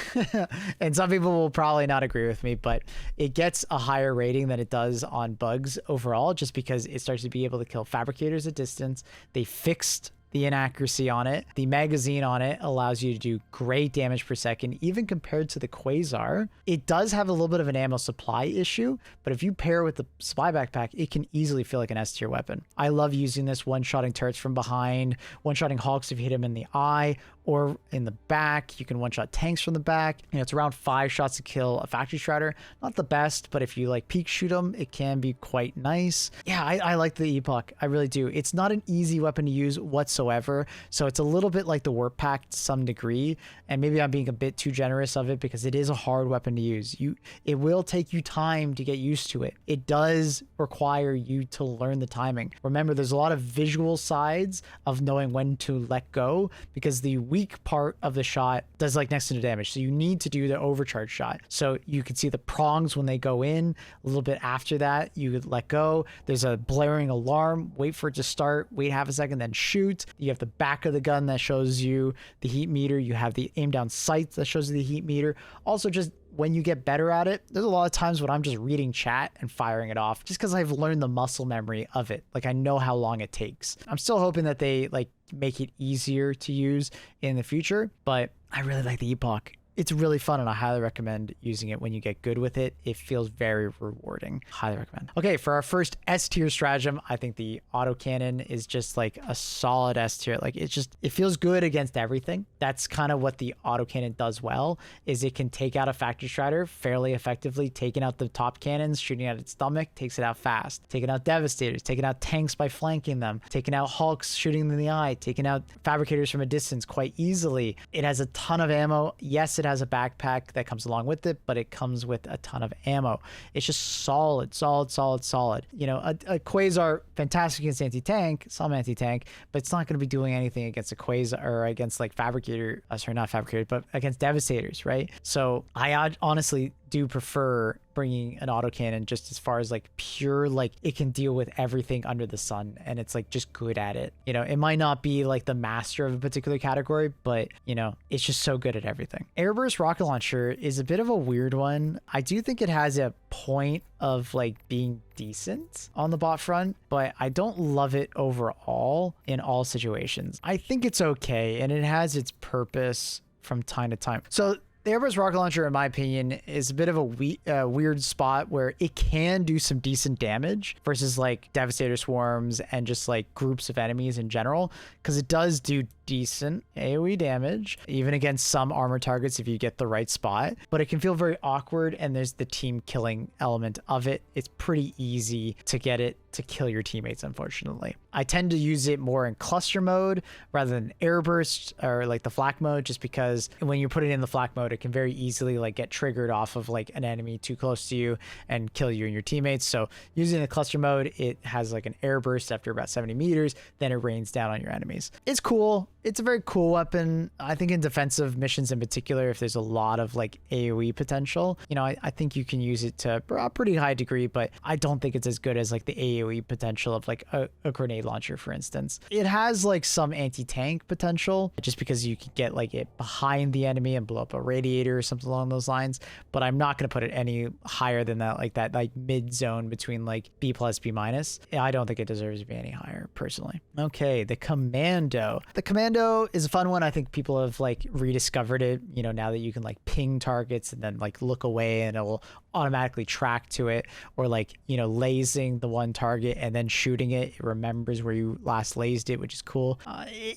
And some people will probably not agree with me, but it gets a higher rating than it does on bugs overall, just because it starts to be able to kill fabricators at distance. They fixed the inaccuracy on it. The magazine on it allows you to do great damage per second, even compared to the Quasar. It does have a little bit of an ammo supply issue, but if you pair with the spy backpack, it can easily feel like an S tier weapon. I love using this one-shotting turrets from behind, one-shotting Hulks if you hit him in the eye or in the back. You can one-shot tanks from the back. It's around 5 shots to kill a factory strider. Not the best, but if you like peek shoot them, it can be quite nice. Yeah, I like the Epoch. I really do. It's not an easy weapon to use whatsoever, so it's a little bit like the Warp Pack to some degree, and maybe I'm being a bit too generous of it because it is a hard weapon to use. It will take you time to get used to it. It does require you to learn the timing. Remember, there's a lot of visual sides of knowing when to let go, because the weak part of the shot does like next to no damage, so you need to do the overcharge shot. So you can see the prongs when they go in. A little bit after that, you would let go. There's a blaring alarm, wait for it to start, wait half a second, then shoot. You have the back of the gun that shows you the heat meter. You have the aim down sight that shows you the heat meter. Also, just when you get better at it, there's a lot of times when I'm just reading chat and firing it off, just because I've learned the muscle memory of it. Like, I know how long it takes. I'm still hoping that they like make it easier to use in the future, but I really like the Epoch. It's really fun, and I highly recommend using it when you get good with it. It feels very rewarding. Highly recommend. Okay, for our first S tier stratagem, I think the autocannon is just like a solid S tier. Like, it feels good against everything. That's kind of what the autocannon does well, is it can take out a factory strider fairly effectively. Taking out the top cannons, shooting at its stomach, takes it out fast. Taking out devastators, taking out tanks by flanking them, taking out Hulks, shooting them in the eye, taking out fabricators from a distance quite easily. It has a ton of ammo. Yes, it has a backpack that comes along with it, but it comes with a ton of ammo. It's just solid. A Quasar, fantastic against anti-tank, some anti-tank, but it's not going to be doing anything against a Quasar or against like fabricator, sorry, not fabricator, but against devastators, right? So I honestly do prefer bringing an autocannon, just as far as like pure, like it can deal with everything under the sun, and it's like just good at it. It might not be like the master of a particular category, but it's just so good at everything. Airburst rocket launcher is a bit of a weird one. I do think it has a point of like being decent on the bot front, but I don't love it overall in all situations. I think it's okay, and it has its purpose from time to time. So the Airburst rocket launcher, in my opinion, is a bit of a weird spot where it can do some decent damage versus like Devastator swarms and just like groups of enemies in general, because it does do decent AoE damage, even against some armor targets if you get the right spot, but it can feel very awkward, and there's the team killing element of it. It's pretty easy to get it to kill your teammates, unfortunately. I tend to use it more in cluster mode rather than airburst or like the flak mode, just because when you put it in the flak mode, it can very easily like get triggered off of like an enemy too close to you and kill you and your teammates. So using the cluster mode, it has like an airburst after about 70 meters, then it rains down on your enemies. It's cool. It's a very cool weapon. I think in defensive missions in particular, if there's a lot of like AoE potential, I think you can use it to a pretty high degree, but I don't think it's as good as like the AoE potential of like a grenade launcher, for instance. It has like some anti-tank potential, just because you can get like it behind the enemy and blow up a radiator or something along those lines, but I'm not going to put it any higher than that, like mid zone between like B+, B-. I don't think it deserves to be any higher, personally. Okay, the Commando. The Commando is a fun one. I think people have like rediscovered it, now that you can like ping targets and then like look away and it will automatically track to it, or like, you know, lasing the one target and then shooting it. It remembers where you last lased it, which is cool.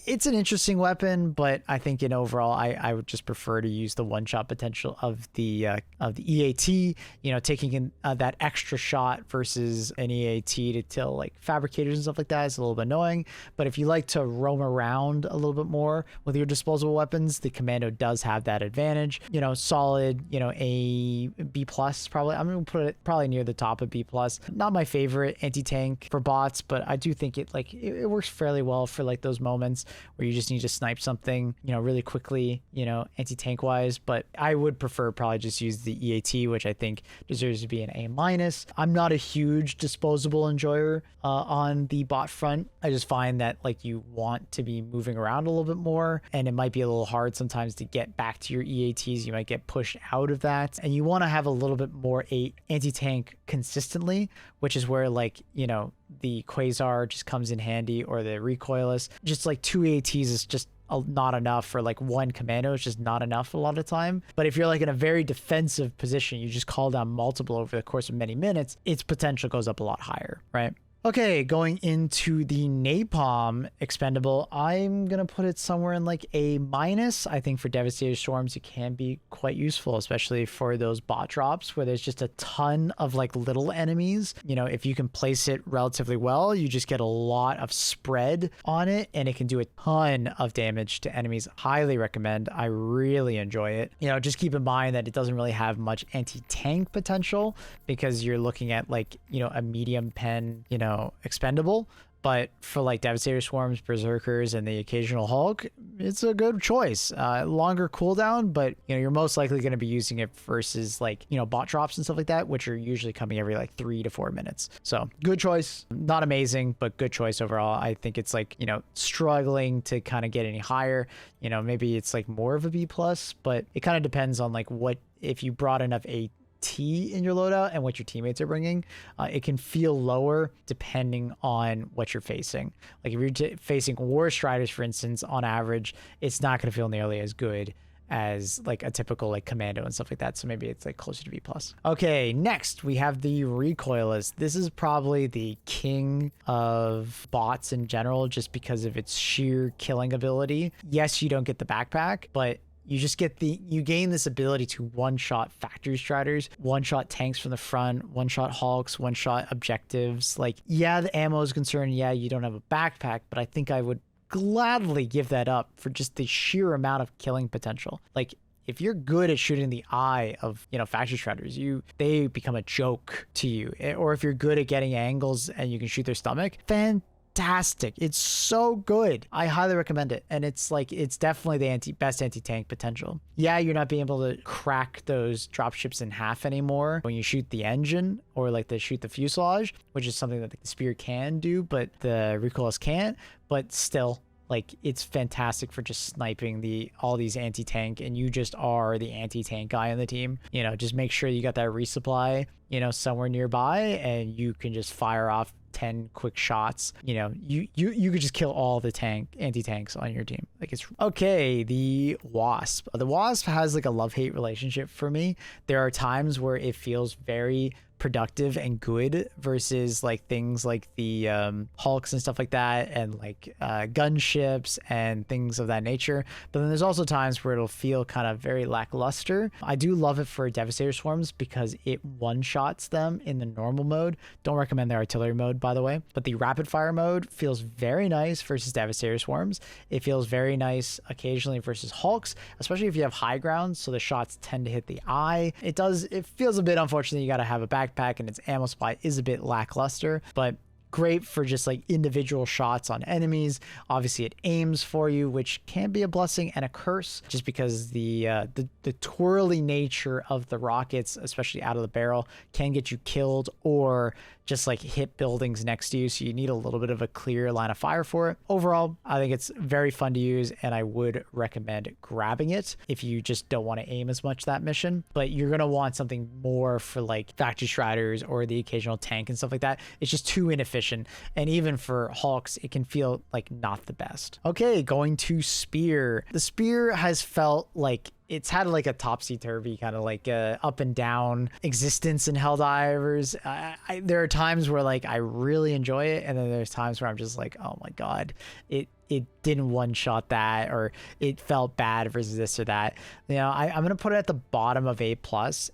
It's an interesting weapon, but I think in overall, I would just prefer to use the one-shot potential of the EAT, you know, taking in that extra shot versus an EAT to kill like fabricators and stuff like that is a little bit annoying. But if you like to roam around a little bit more with your disposable weapons, the Commando does have that advantage. You know, solid, you know, a B plus probably. I'm gonna put it probably near the top of B plus. Not my favorite anti-tank for bots, but I do think it works fairly well for like those moments where you just need to snipe something, you know, really quickly, you know, anti-tank wise. But I would prefer probably just use the EAT, which I think deserves to be an A minus. I'm not a huge disposable enjoyer on the bot front. I just find that like you want to be moving around a little bit more, and it might be a little hard sometimes to get back to your EATs. You might get pushed out of that, and you want to have a little bit more anti-tank consistently, which is where like, you know, the Quasar just comes in handy, or the recoilless. Just like 2 EATs is just not enough, for like one Commando is just not enough a lot of time. But if you're like in a very defensive position, you just call down multiple over the course of many minutes, its potential goes up a lot higher, right? Okay, going into the Napalm expendable, I'm going to put it somewhere in like A minus. I think for Devastator Swarms, it can be quite useful, especially for those bot drops where there's just a ton of like little enemies. You know, if you can place it relatively well, you just get a lot of spread on it, and it can do a ton of damage to enemies. Highly recommend. I really enjoy it. You know, just keep in mind that it doesn't really have much anti-tank potential because you're looking at like, you know, a medium pen, you know, expendable. But for like Devastator Swarms, Berserkers, and the occasional Hulk, it's a good choice. Longer cooldown, but you know, you're most likely going to be using it versus like, you know, bot drops and stuff like that, which are usually coming every like 3 to 4 minutes. So good choice. Not amazing, but good choice overall. I think it's like, you know, struggling to kind of get any higher. You know, maybe it's like more of a B plus, but it kind of depends on like what, if you brought enough T in your loadout and what your teammates are bringing. It can feel lower depending on what you're facing. Like if you're facing War Striders, for instance, on average, it's not going to feel nearly as good as like a typical like Commando and stuff like that. So maybe it's like closer to B plus. Okay, next we have the Recoilless. This is probably the king of bots in general, just because of its sheer killing ability. Yes, you don't get the backpack, but you just get you gain this ability to one-shot factory striders, one-shot tanks from the front, one-shot Hulks, one-shot objectives. Like, yeah, the ammo is concerned. Yeah, you don't have a backpack, but I think I would gladly give that up for just the sheer amount of killing potential. Like, if you're good at shooting the eye of, you know, factory striders, they become a joke to you. Or if you're good at getting angles and you can shoot their stomach, fantastic. It's so good. I highly recommend it. And it's like, it's definitely the best anti-tank potential. Yeah, you're not being able to crack those dropships in half anymore when you shoot the engine, or like shoot the fuselage, which is something that the Spear can do, but the Recoilless can't. But still, like, it's fantastic for just sniping all these anti-tank, and you just are the anti-tank guy on the team. You know, just make sure you got that resupply, you know, somewhere nearby, and you can just fire off 10 quick shots. You know, you could just kill all the anti-tanks on your team. Like, it's okay. The Wasp has like a love-hate relationship for me. There are times where it feels very productive and good versus like things like the Hulks and stuff like that, and like gunships and things of that nature. But then there's also times where it'll feel kind of very lackluster. I do love it for Devastator Swarms because it one-shots them in the normal mode. Don't recommend the artillery mode, by the way, but the rapid fire mode feels very nice versus Devastator Swarms. It feels very nice occasionally versus Hulks, especially if you have high ground, so the shots tend to hit the eye. It feels a bit unfortunate. You got to have a backpack, and its ammo supply is a bit lackluster, but great for just like individual shots on enemies. Obviously it aims for you, which can be a blessing and a curse, just because the twirly nature of the rockets, especially out of the barrel, can get you killed or just like hit buildings next to you, so you need a little bit of a clear line of fire for it. Overall, I think it's very fun to use, and I would recommend grabbing it if you just don't want to aim as much that mission. But you're gonna want something more for like factory striders or the occasional tank and stuff like that. It's just too inefficient, and even for Hulks, it can feel like not the best. Okay, going to Spear. The Spear has felt like it's had like a topsy-turvy kind of like up and down existence in Helldivers. There are times where like I really enjoy it, and then there's times where I'm just like, oh my god, it didn't one-shot that, or it felt bad versus this or that. You know, I'm gonna put it at the bottom of A+,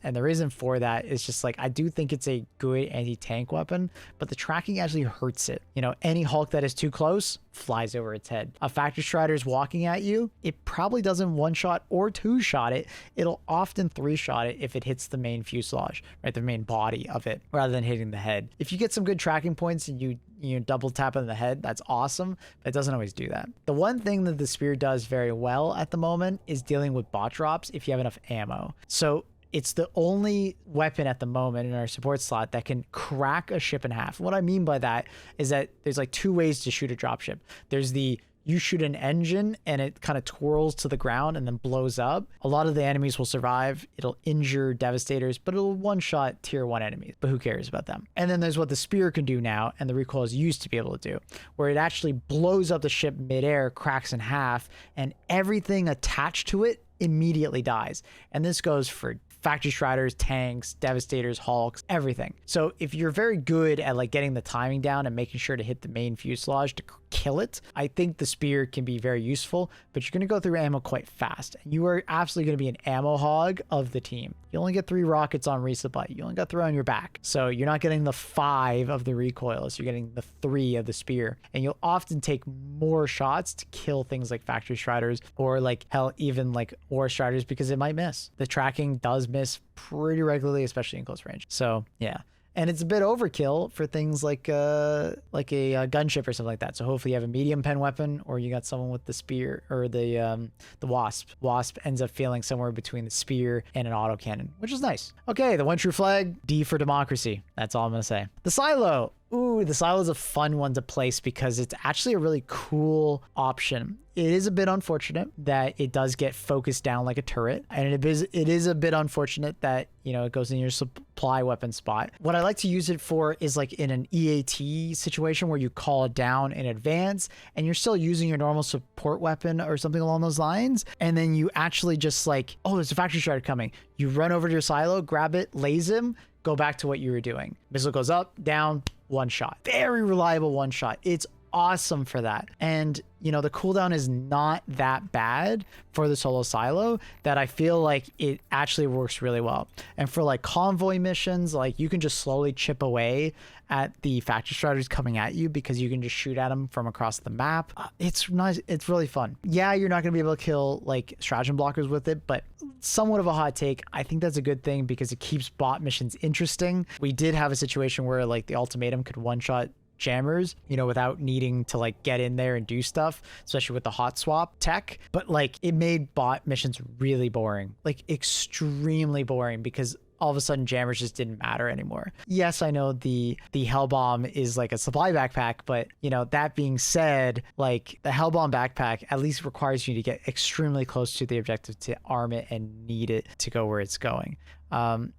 and the reason for that is just like I do think it's a good anti-tank weapon, but the tracking actually hurts it. You know, any Hulk that is too close flies over its head. A Factory Strider's walking at you, it probably doesn't one-shot or two-shot it. It'll often three-shot it if it hits the main fuselage, right, the main body of it, rather than hitting the head. If you get some good tracking points and you double tap on the head, that's awesome, but it doesn't always do that. The one thing that the spear does very well at the moment is dealing with bot drops if you have enough ammo. So it's the only weapon at the moment in our support slot that can crack a ship in half. What I mean by that is that there's like two ways to shoot a dropship. There's the you shoot an engine and it kind of twirls to the ground and then blows up. A lot of the enemies will survive. It'll injure Devastators, but it'll one-shot tier 1 enemies, but who cares about them? And then there's what the spear can do now, and the recoils used to be able to do, where it actually blows up the ship midair, cracks in half, and everything attached to it immediately dies. And this goes for Factory Striders, tanks, Devastators, Hulks, everything. So if you're very good at like getting the timing down and making sure to hit the main fuselage to kill it, I think the spear can be very useful, but you're going to go through ammo quite fast. You are absolutely going to be an ammo hog of the team. You only get 3 rockets on resupply. You only got 3 on your back. So you're not getting the 5 of the recoils. You're getting the 3 of the spear. And you'll often take more shots to kill things like Factory Striders, or like hell, even like War Striders, because it might miss. The tracking does miss pretty regularly, especially in close range. So yeah. And it's a bit overkill for things like a gunship or something like that. So hopefully you have a medium pen weapon, or you got someone with the spear or the wasp. Wasp ends up feeling somewhere between the spear and an autocannon, which is nice. Okay, the one true flag, D for democracy. That's all I'm gonna say. The silo. Ooh, the silo is a fun one to place because it's actually a really cool option. It is a bit unfortunate that it does get focused down like a turret, and it is a bit unfortunate that, you know, it goes in your supply weapon spot. What I like to use it for is like in an EAT situation where you call it down in advance and you're still using your normal support weapon or something along those lines, and then you actually just like, oh, there's a Factory Strider coming. You run over to your silo, grab it, laze him, go back to what you were doing. Missile goes up, down, one shot. Very reliable one shot. It's awesome for that. And you know, the cooldown is not that bad for the solo silo, that I feel like it actually works really well. And for like convoy missions, like you can just slowly chip away at the Factory Striders coming at you because you can just shoot at them from across the map. It's nice. It's really fun. Yeah, you're not going to be able to kill like stratagem blockers with it, but somewhat of a hot take. I think that's a good thing because it keeps bot missions interesting. We did have a situation where like the ultimatum could one-shot jammers, you know, without needing to like get in there and do stuff, especially with the hot swap tech. But like it made bot missions really boring, like extremely boring, because all of a sudden jammers just didn't matter anymore. Yes, I know the Hellbomb is like a supply backpack, but you know, that being said, like the Hellbomb backpack at least requires you to get extremely close to the objective to arm it and need it to go where it's going.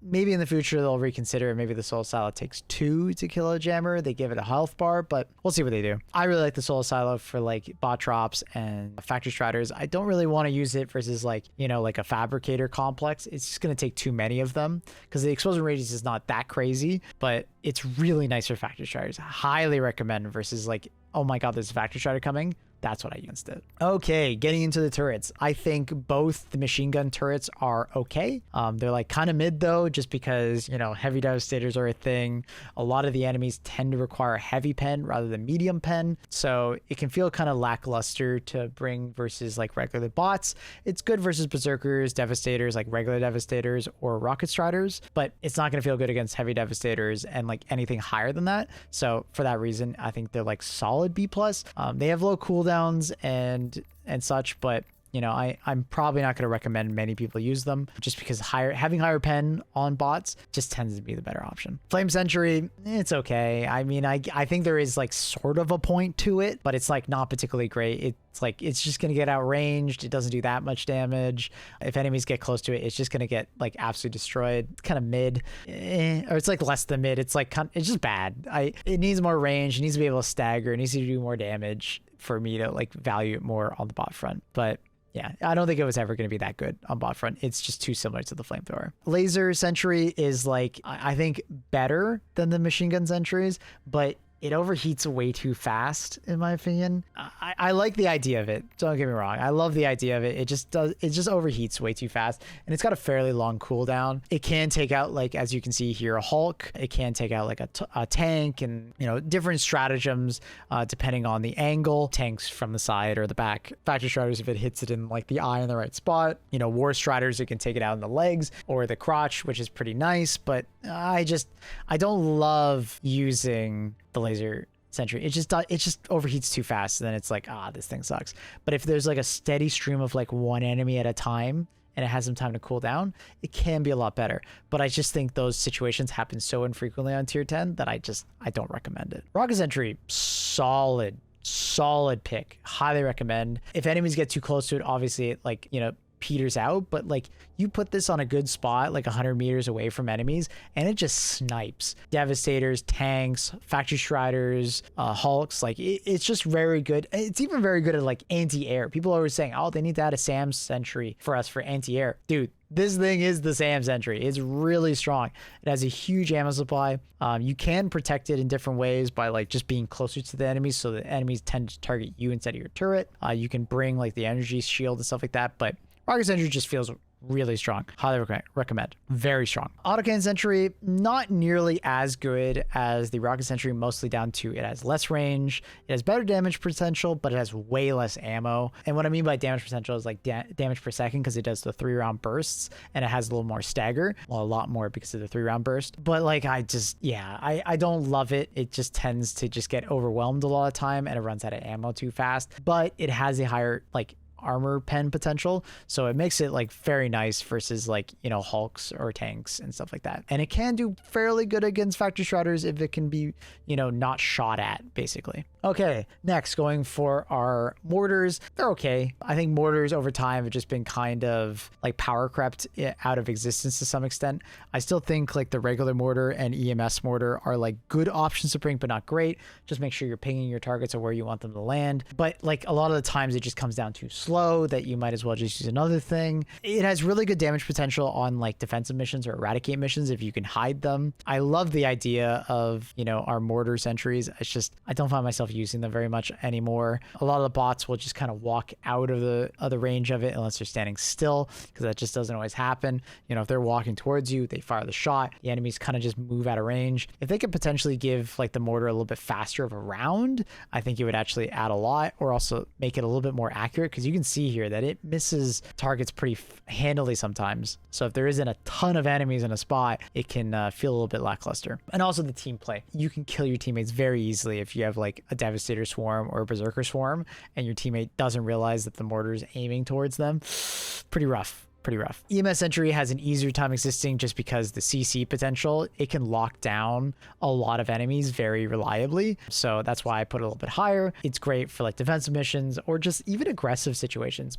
Maybe in the future they'll reconsider, maybe the solo silo takes 2 to kill a jammer, they give it a health bar, but we'll see what they do. I really like the solo silo for like bot drops and Factory Striders. I don't really want to use it versus like, you know, like a fabricator complex. It's just going to take too many of them because the explosion radius is not that crazy, but it's really nice for Factory Striders. Highly recommend versus like, oh my god, there's a Factory Strider coming. That's what I used it. Okay, getting into the turrets. I think both the machine gun turrets are okay. They're like kind of mid though, just because, you know, heavy devastators are a thing. A lot of the enemies tend to require a heavy pen rather than medium pen. So it can feel kind of lackluster to bring versus like regular bots. It's good versus berserkers, devastators, like regular devastators or rocket striders, but it's not going to feel good against heavy devastators and like anything higher than that. So for that reason, I think they're like solid B+. They have low cooldowns and such, but you know, I'm probably not going to recommend many people use them just because having higher pen on bots just tends to be the better option. Flame Sentry, it's okay. I mean, I think there is like sort of a point to it, but it's like not particularly great. It's like, it's just going to get outranged. It doesn't do that much damage. If enemies get close to it, it's just going to get like absolutely destroyed. It's kind of mid, or it's like less than mid. It's like, it's just bad. It needs more range. It needs to be able to stagger. It needs to do more damage for me to like value it more on the bot front. But Yeah, I don't think it was ever going to be that good on bot front. It's just too similar to the flamethrower. Laser sentry is like, I think better than the machine gun sentries, but it overheats way too fast, in my opinion. I like the idea of it. Don't get me wrong. I love the idea of it. It just overheats way too fast, and it's got a fairly long cooldown. It can take out, like, as you can see here, a Hulk. It can take out like a tank, and different stratagems depending on the angle. Tanks from the side or the back. Factory Striders, if it hits it in like the eye in the right spot. War Striders, it can take it out in the legs or the crotch, which is pretty nice. But I don't love using the laser sentry. It just overheats too fast, and then it's like, this thing sucks. But if there's like a steady stream of like one enemy at a time and it has some time to cool down, it can be a lot better. But I just think those situations happen so infrequently on tier 10 that I don't recommend it. Rocket sentry, solid pick. Highly recommend. If enemies get too close to it, obviously it peters out, but like you put this on a good spot, like 100 meters away from enemies, and it just snipes Devastators, tanks, Factory Striders, Hulks. Like it's just very good. It's even very good at like anti-air. People are always saying, they need to add a SAM sentry for us for anti-air. Dude, this thing is the SAM sentry. It's really strong. It has a huge ammo supply. You can protect it in different ways by like just being closer to the enemies, so the enemies tend to target you instead of your turret. You can bring like the energy shield and stuff like that, but Rocket sentry just feels really strong. Highly recommend. Very strong. Autocannon sentry, not nearly as good as the rocket sentry, mostly down to it has less range, it has better damage potential, but it has way less ammo. And what I mean by damage potential is like damage per second, because it does the 3-round bursts, and it has a little more stagger. Well, a lot more because of the 3-round burst. But like I don't love it. It just tends to just get overwhelmed a lot of time, and it runs out of ammo too fast. But it has a higher like armor pen potential, so it makes it like very nice versus like Hulks or tanks and stuff like that. And it can do fairly good against Factory Striders if it can be not shot at, basically. Okay, next, going for our mortars. They're okay. I think mortars over time have just been kind of like power crept out of existence to some extent. I still think like the regular mortar and EMS mortar are like good options to bring, but not great. Just make sure you're pinging your targets or where you want them to land. But like a lot of the times it just comes down to slow, that you might as well just use another thing. It has really good damage potential on like defensive missions or eradicate missions if you can hide them. I love the idea of our mortar sentries. It's just I don't find myself using them very much anymore. A lot of the bots will just kind of walk out of the range of it unless they're standing still, because that just doesn't always happen. If they're walking towards you, they fire the shot, the enemies kind of just move out of range. If they could potentially give like the mortar a little bit faster of a round, I think it would actually add a lot, or also make it a little bit more accurate, because you can see here that it misses targets pretty handily sometimes. So if there isn't a ton of enemies in a spot, it can feel a little bit lackluster. And also the team play. You can kill your teammates very easily if you have like a Devastator swarm or a Berserker swarm, and your teammate doesn't realize that the mortar is aiming towards them. Pretty rough. EMS sentry has an easier time existing just because the CC potential, it can lock down a lot of enemies very reliably. So that's why I put it a little bit higher. It's great for like defensive missions or just even aggressive situations.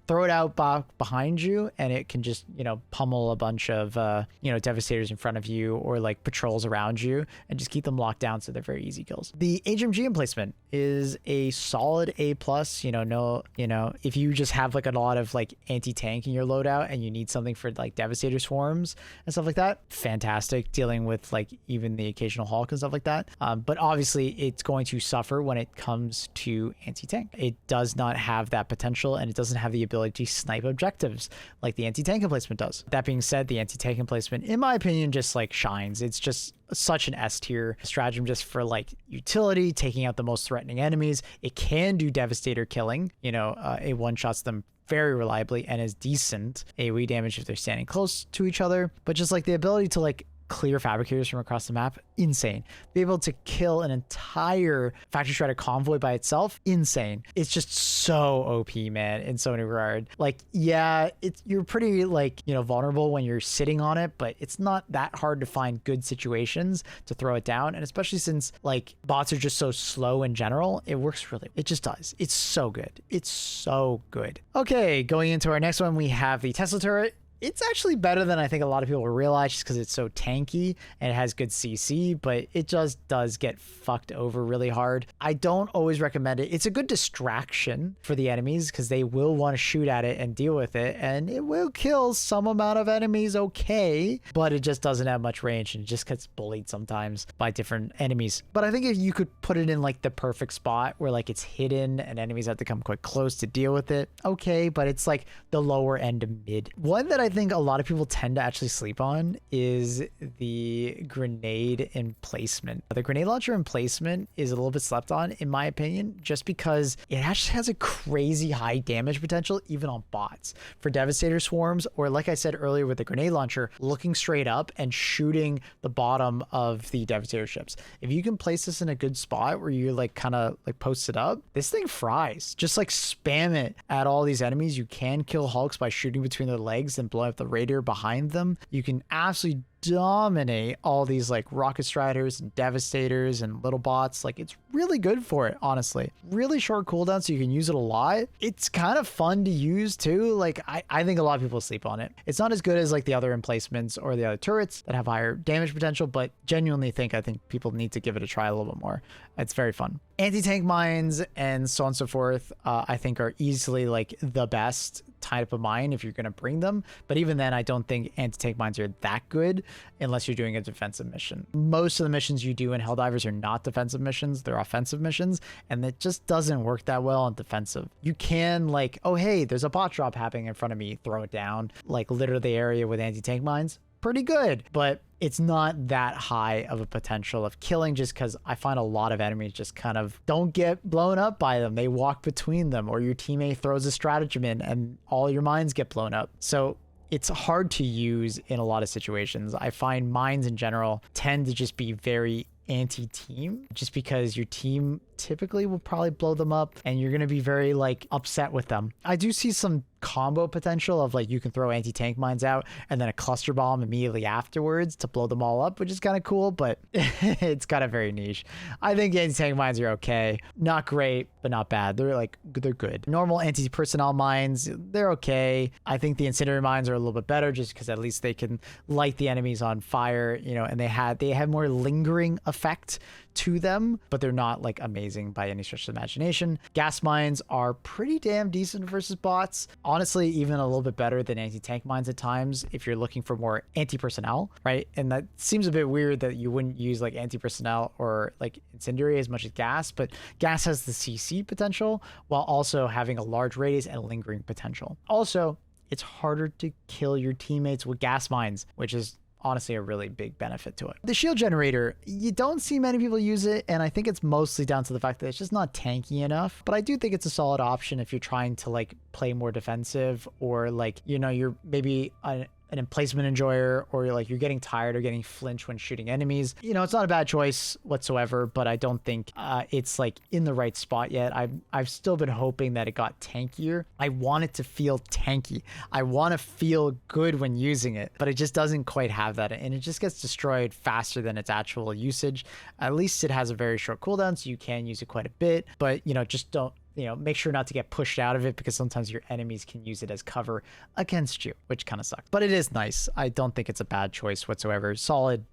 Throw it out behind you, and it can just, pummel a bunch of, Devastators in front of you, or like patrols around you, and just keep them locked down, so they're very easy kills. The HMG emplacement is a solid A+. If you just have like a lot of like anti-tank in your loadout and you need something for like Devastator swarms and stuff like that, fantastic. Dealing with like even the occasional Hulk and stuff like that. But obviously it's going to suffer when it comes to anti-tank. It does not have that potential, and it doesn't have the ability to snipe objectives like the anti-tank emplacement does. That being said, the anti-tank emplacement, in my opinion, just like shines. It's just such an S tier stratagem just for like utility, taking out the most threatening enemies. It can do Devastator killing, it one-shots them very reliably and is decent AoE damage if they're standing close to each other. But just like the ability to like clear fabricators from across the map, insane. Be able to kill an entire Factory Strider convoy by itself, insane. It's just so OP, man, in so many regards. Like, yeah, you're pretty like, vulnerable when you're sitting on it, but it's not that hard to find good situations to throw it down. And especially since like bots are just so slow in general, it works it just does. It's so good. It's so good. Okay, going into our next one, we have the Tesla turret. It's actually better than I think a lot of people realize just because it's so tanky and it has good CC, but it just does get fucked over really hard. I don't always recommend it. It's a good distraction for the enemies because they will want to shoot at it and deal with it, and it will kill some amount of enemies, okay, but it just doesn't have much range and it just gets bullied sometimes by different enemies. But I think if you could put it in like the perfect spot where like it's hidden and enemies have to come quite close to deal with it, okay, but it's like the lower end of mid. One that I think a lot of people tend to actually sleep on is the grenade emplacement. The grenade launcher emplacement is a little bit slept on in my opinion, just because it actually has a crazy high damage potential even on bots. For devastator swarms, or like I said earlier with the grenade launcher, looking straight up and shooting the bottom of the devastator ships. If you can place this in a good spot where you like kind of like post it up, this thing fries. Just like spam it at all these enemies. You can kill hulks by shooting between their legs and blowing up the radiator behind them. You can absolutely dominate all these like rocket striders and devastators and little bots. Like, it's really good for it, honestly. Really short cooldown, so you can use it a lot. It's kind of fun to use too. Like, I think a lot of people sleep on it. It's not as good as like the other emplacements or the other turrets that have higher damage potential, but genuinely I think people need to give it a try a little bit more. It's very fun. Anti-tank mines and so on and so forth, I think are easily like the best type of mine if you're going to bring them. But even then, I don't think anti-tank mines are that good unless you're doing a defensive mission. Most of the missions you do in Helldivers are not defensive missions, they're offensive missions, and it just doesn't work that well on defensive. You can like, oh hey, there's a bot drop happening in front of me, throw it down, like litter the area with anti-tank mines. Pretty good, but it's not that high of a potential of killing, just because I find a lot of enemies just kind of don't get blown up by them. They walk between them, or your teammate throws a stratagem in and all your mines get blown up. So it's hard to use in a lot of situations. I find mines in general tend to just be very anti-team, just because your team typically will probably blow them up and you're going to be very like upset with them. I do see some combo potential of like you can throw anti-tank mines out and then a cluster bomb immediately afterwards to blow them all up, which is kind of cool, but it's kind of very niche. I think anti-tank mines are okay. Not great, but not bad. They're good. Normal anti-personnel mines, they're okay. I think the incendiary mines are a little bit better just because at least they can light the enemies on fire, you know, and they have more lingering effect to them, but they're not like amazing by any stretch of the imagination. Gas mines are pretty damn decent versus bots. Honestly, even a little bit better than anti-tank mines at times if you're looking for more anti-personnel, right? And that seems a bit weird that you wouldn't use like anti-personnel or like incendiary as much as gas, but gas has the CC potential while also having a large radius and lingering potential. Also, it's harder to kill your teammates with gas mines, which is honestly a really big benefit to it. The shield generator, you don't see many people use it, and I think it's mostly down to the fact that it's just not tanky enough, but I do think it's a solid option if you're trying to like play more defensive, or like, you know, you're maybe an emplacement enjoyer, or you're getting tired or getting flinch when shooting enemies. You know, it's not a bad choice whatsoever, but I don't think it's like in the right spot yet. I've still been hoping that it got tankier. I want it to feel tanky. I want to feel good when using it, but it just doesn't quite have that, and it just gets destroyed faster than its actual usage. At least it has a very short cooldown, so you can use it quite a bit, but you know, just don't, you know, make sure not to get pushed out of it, because sometimes your enemies can use it as cover against you, which kind of sucks. But it is nice. I don't think it's a bad choice whatsoever. Solid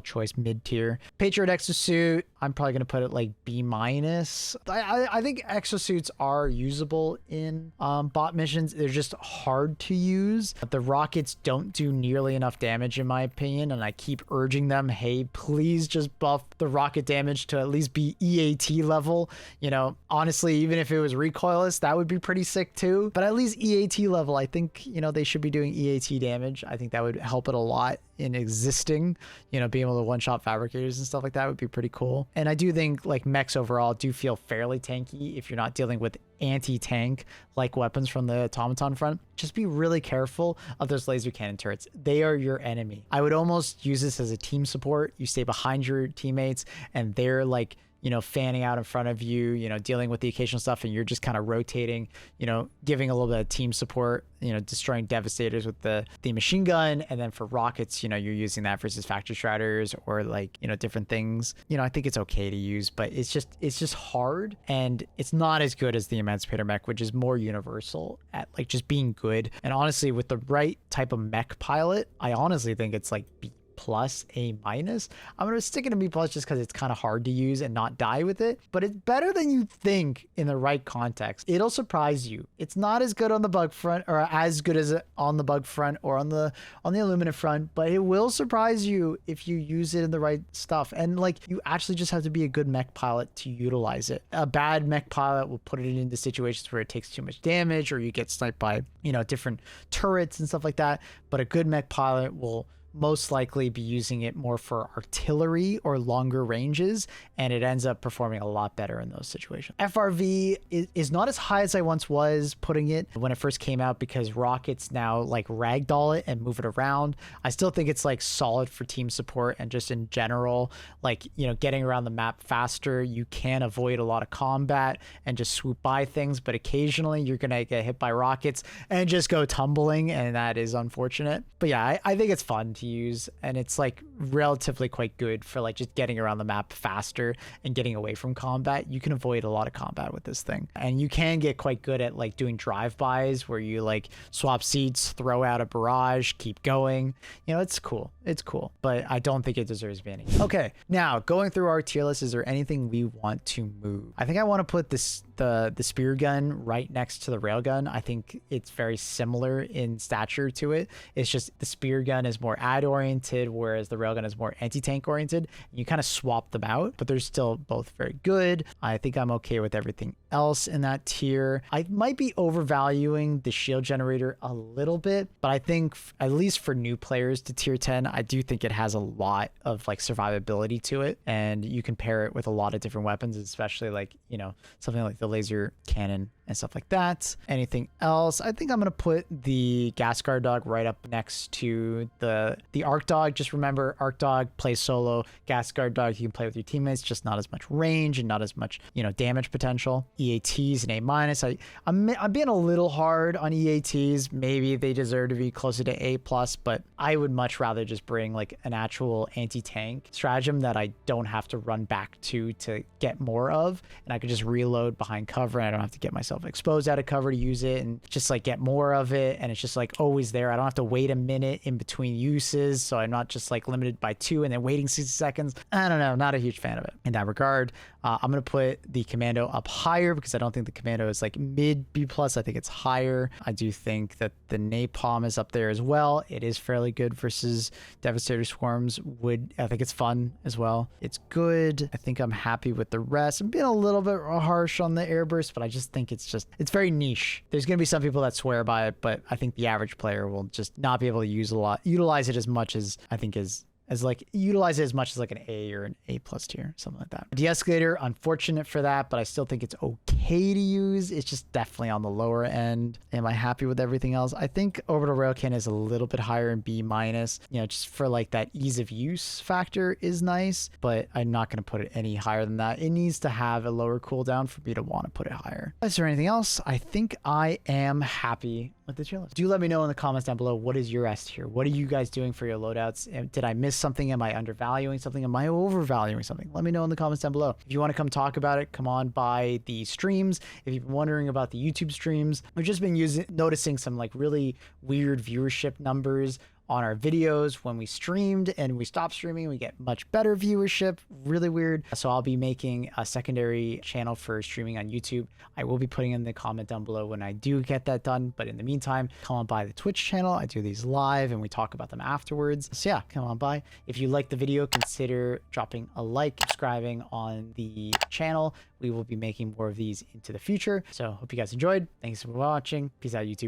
choice, mid-tier. Patriot exosuit, I'm probably going to put it like B-. I think exosuits are usable in bot missions. They're just hard to use. The rockets don't do nearly enough damage in my opinion, and I keep urging them, hey, please just buff the rocket damage to at least be EAT level. You know, honestly, even if it was recoilless, that would be pretty sick too. But at least EAT level, I think, you know, they should be doing EAT damage. I think that would help it a lot in existing, you know, being able to one-shot fabricators and stuff like that would be pretty cool. And I do think like mechs overall do feel fairly tanky if you're not dealing with anti-tank like weapons from the automaton front. Just be really careful of those laser cannon turrets. They are your enemy. I would almost use this as a team support. You stay behind your teammates and they're like you know, fanning out in front of you, you know, dealing with the occasional stuff, and you're just kind of rotating, you know, giving a little bit of team support, you know, destroying devastators with the machine gun. And then for rockets, you know, you're using that versus factory striders or like, you know, different things. You know, I think it's okay to use, but it's just hard, and it's not as good as the Emancipator mech, which is more universal at like just being good. And honestly, with the right type of mech pilot, I honestly think it's like B plus, A minus. I'm gonna stick it in B plus just because it's kind of hard to use and not die with it, but it's better than you think in the right context. It'll surprise you. It's not as good on the bug front, or as good as on the bug front or on the aluminum front, but it will surprise you if you use it in the right stuff. And like, you actually just have to be a good mech pilot to utilize it. A bad mech pilot will put it into situations where it takes too much damage, or you get sniped by, you know, different turrets and stuff like that. But a good mech pilot will most likely be using it more for artillery or longer ranges, and it ends up performing a lot better in those situations. FRV is not as high as I once was putting it when it first came out, because rockets now like ragdoll it and move it around. I still think it's like solid for team support and just in general, like, you know, getting around the map faster. You can avoid a lot of combat and just swoop by things, but occasionally you're gonna get hit by rockets and just go tumbling, and that is unfortunate. But yeah, I think it's fun to use, and it's like relatively quite good for like just getting around the map faster and getting away from combat. You can avoid a lot of combat with this thing, and you can get quite good at like doing drive-bys where you like swap seats, throw out a barrage, keep going. You know, it's cool. It's cool, but I don't think it deserves banning. Okay, now going through our tier list, is there anything we want to move? I think I want to put this the spear gun right next to the railgun. I think it's very similar in stature to it. It's just the spear gun is more ad oriented, whereas the railgun is more anti-tank oriented. You kind of swap them out, but they're still both very good. I think I'm okay with everything else in that tier. I might be overvaluing the shield generator a little bit, but I think at least for new players to tier 10, I do think it has a lot of like survivability to it, and you can pair it with a lot of different weapons, especially like, you know, something like the laser cannon and stuff like that. Anything else? I think I'm gonna put the gas guard dog right up next to the arc dog. Just remember, arc dog plays solo. Gas guard dog, you can play with your teammates, just not as much range and not as much, you know, damage potential. EATs and A minus. I'm being a little hard on EATs. Maybe they deserve to be closer to A plus, but I would much rather just bring like an actual anti-tank stratagem that I don't have to run back to get more of, and I could just reload behind cover, and I don't have to get myself exposed out of cover to use it, and just like get more of it, and it's just like always there. I don't have to wait a minute in between uses, so I'm not just like limited by 2 and then waiting 60 seconds. I don't know, not a huge fan of it in that regard. I'm gonna put the commando up higher because I don't think the commando is like mid B plus. I think it's higher. I do think that the napalm is up there as well. It is fairly good versus devastator swarms. I think it's fun as well. It's good. I think I'm happy with the rest. I'm being a little bit harsh on the airburst, but I just think it's very niche. There's gonna be some people that swear by it, but I think the average player will just not be able to utilize it as much as I think utilize it as much as like an A or an A plus tier, something like that. De-escalator, unfortunate for that, but I still think it's okay to use. It's just definitely on the lower end. Am I happy with everything else? I think orbital railcan is a little bit higher in B minus, you know, just for like that ease of use factor is nice, but I'm not going to put it any higher than that. It needs to have a lower cooldown for me to want to put it higher. Is there anything else? I think I am happy with the tier list. Do let me know in the comments down below, what is your S tier? What are you guys doing for your loadouts? Did I miss something? Am I undervaluing something? Am I overvaluing something? Let me know in the comments down below. If you want to come talk about it, come on by the streams. If you've been wondering about the YouTube streams, I've just been noticing some like really weird viewership numbers on our videos. When we streamed and we stopped streaming, we get much better viewership. Really weird. So I'll be making a secondary channel for streaming on YouTube. I will be putting in the comment down below when I do get that done. But in the meantime, come on by the Twitch channel. I do these live and we talk about them afterwards. So yeah, come on by. If you like the video, consider dropping a like, subscribing on the channel. We will be making more of these into the future. So hope you guys enjoyed. Thanks for watching. Peace out, YouTube.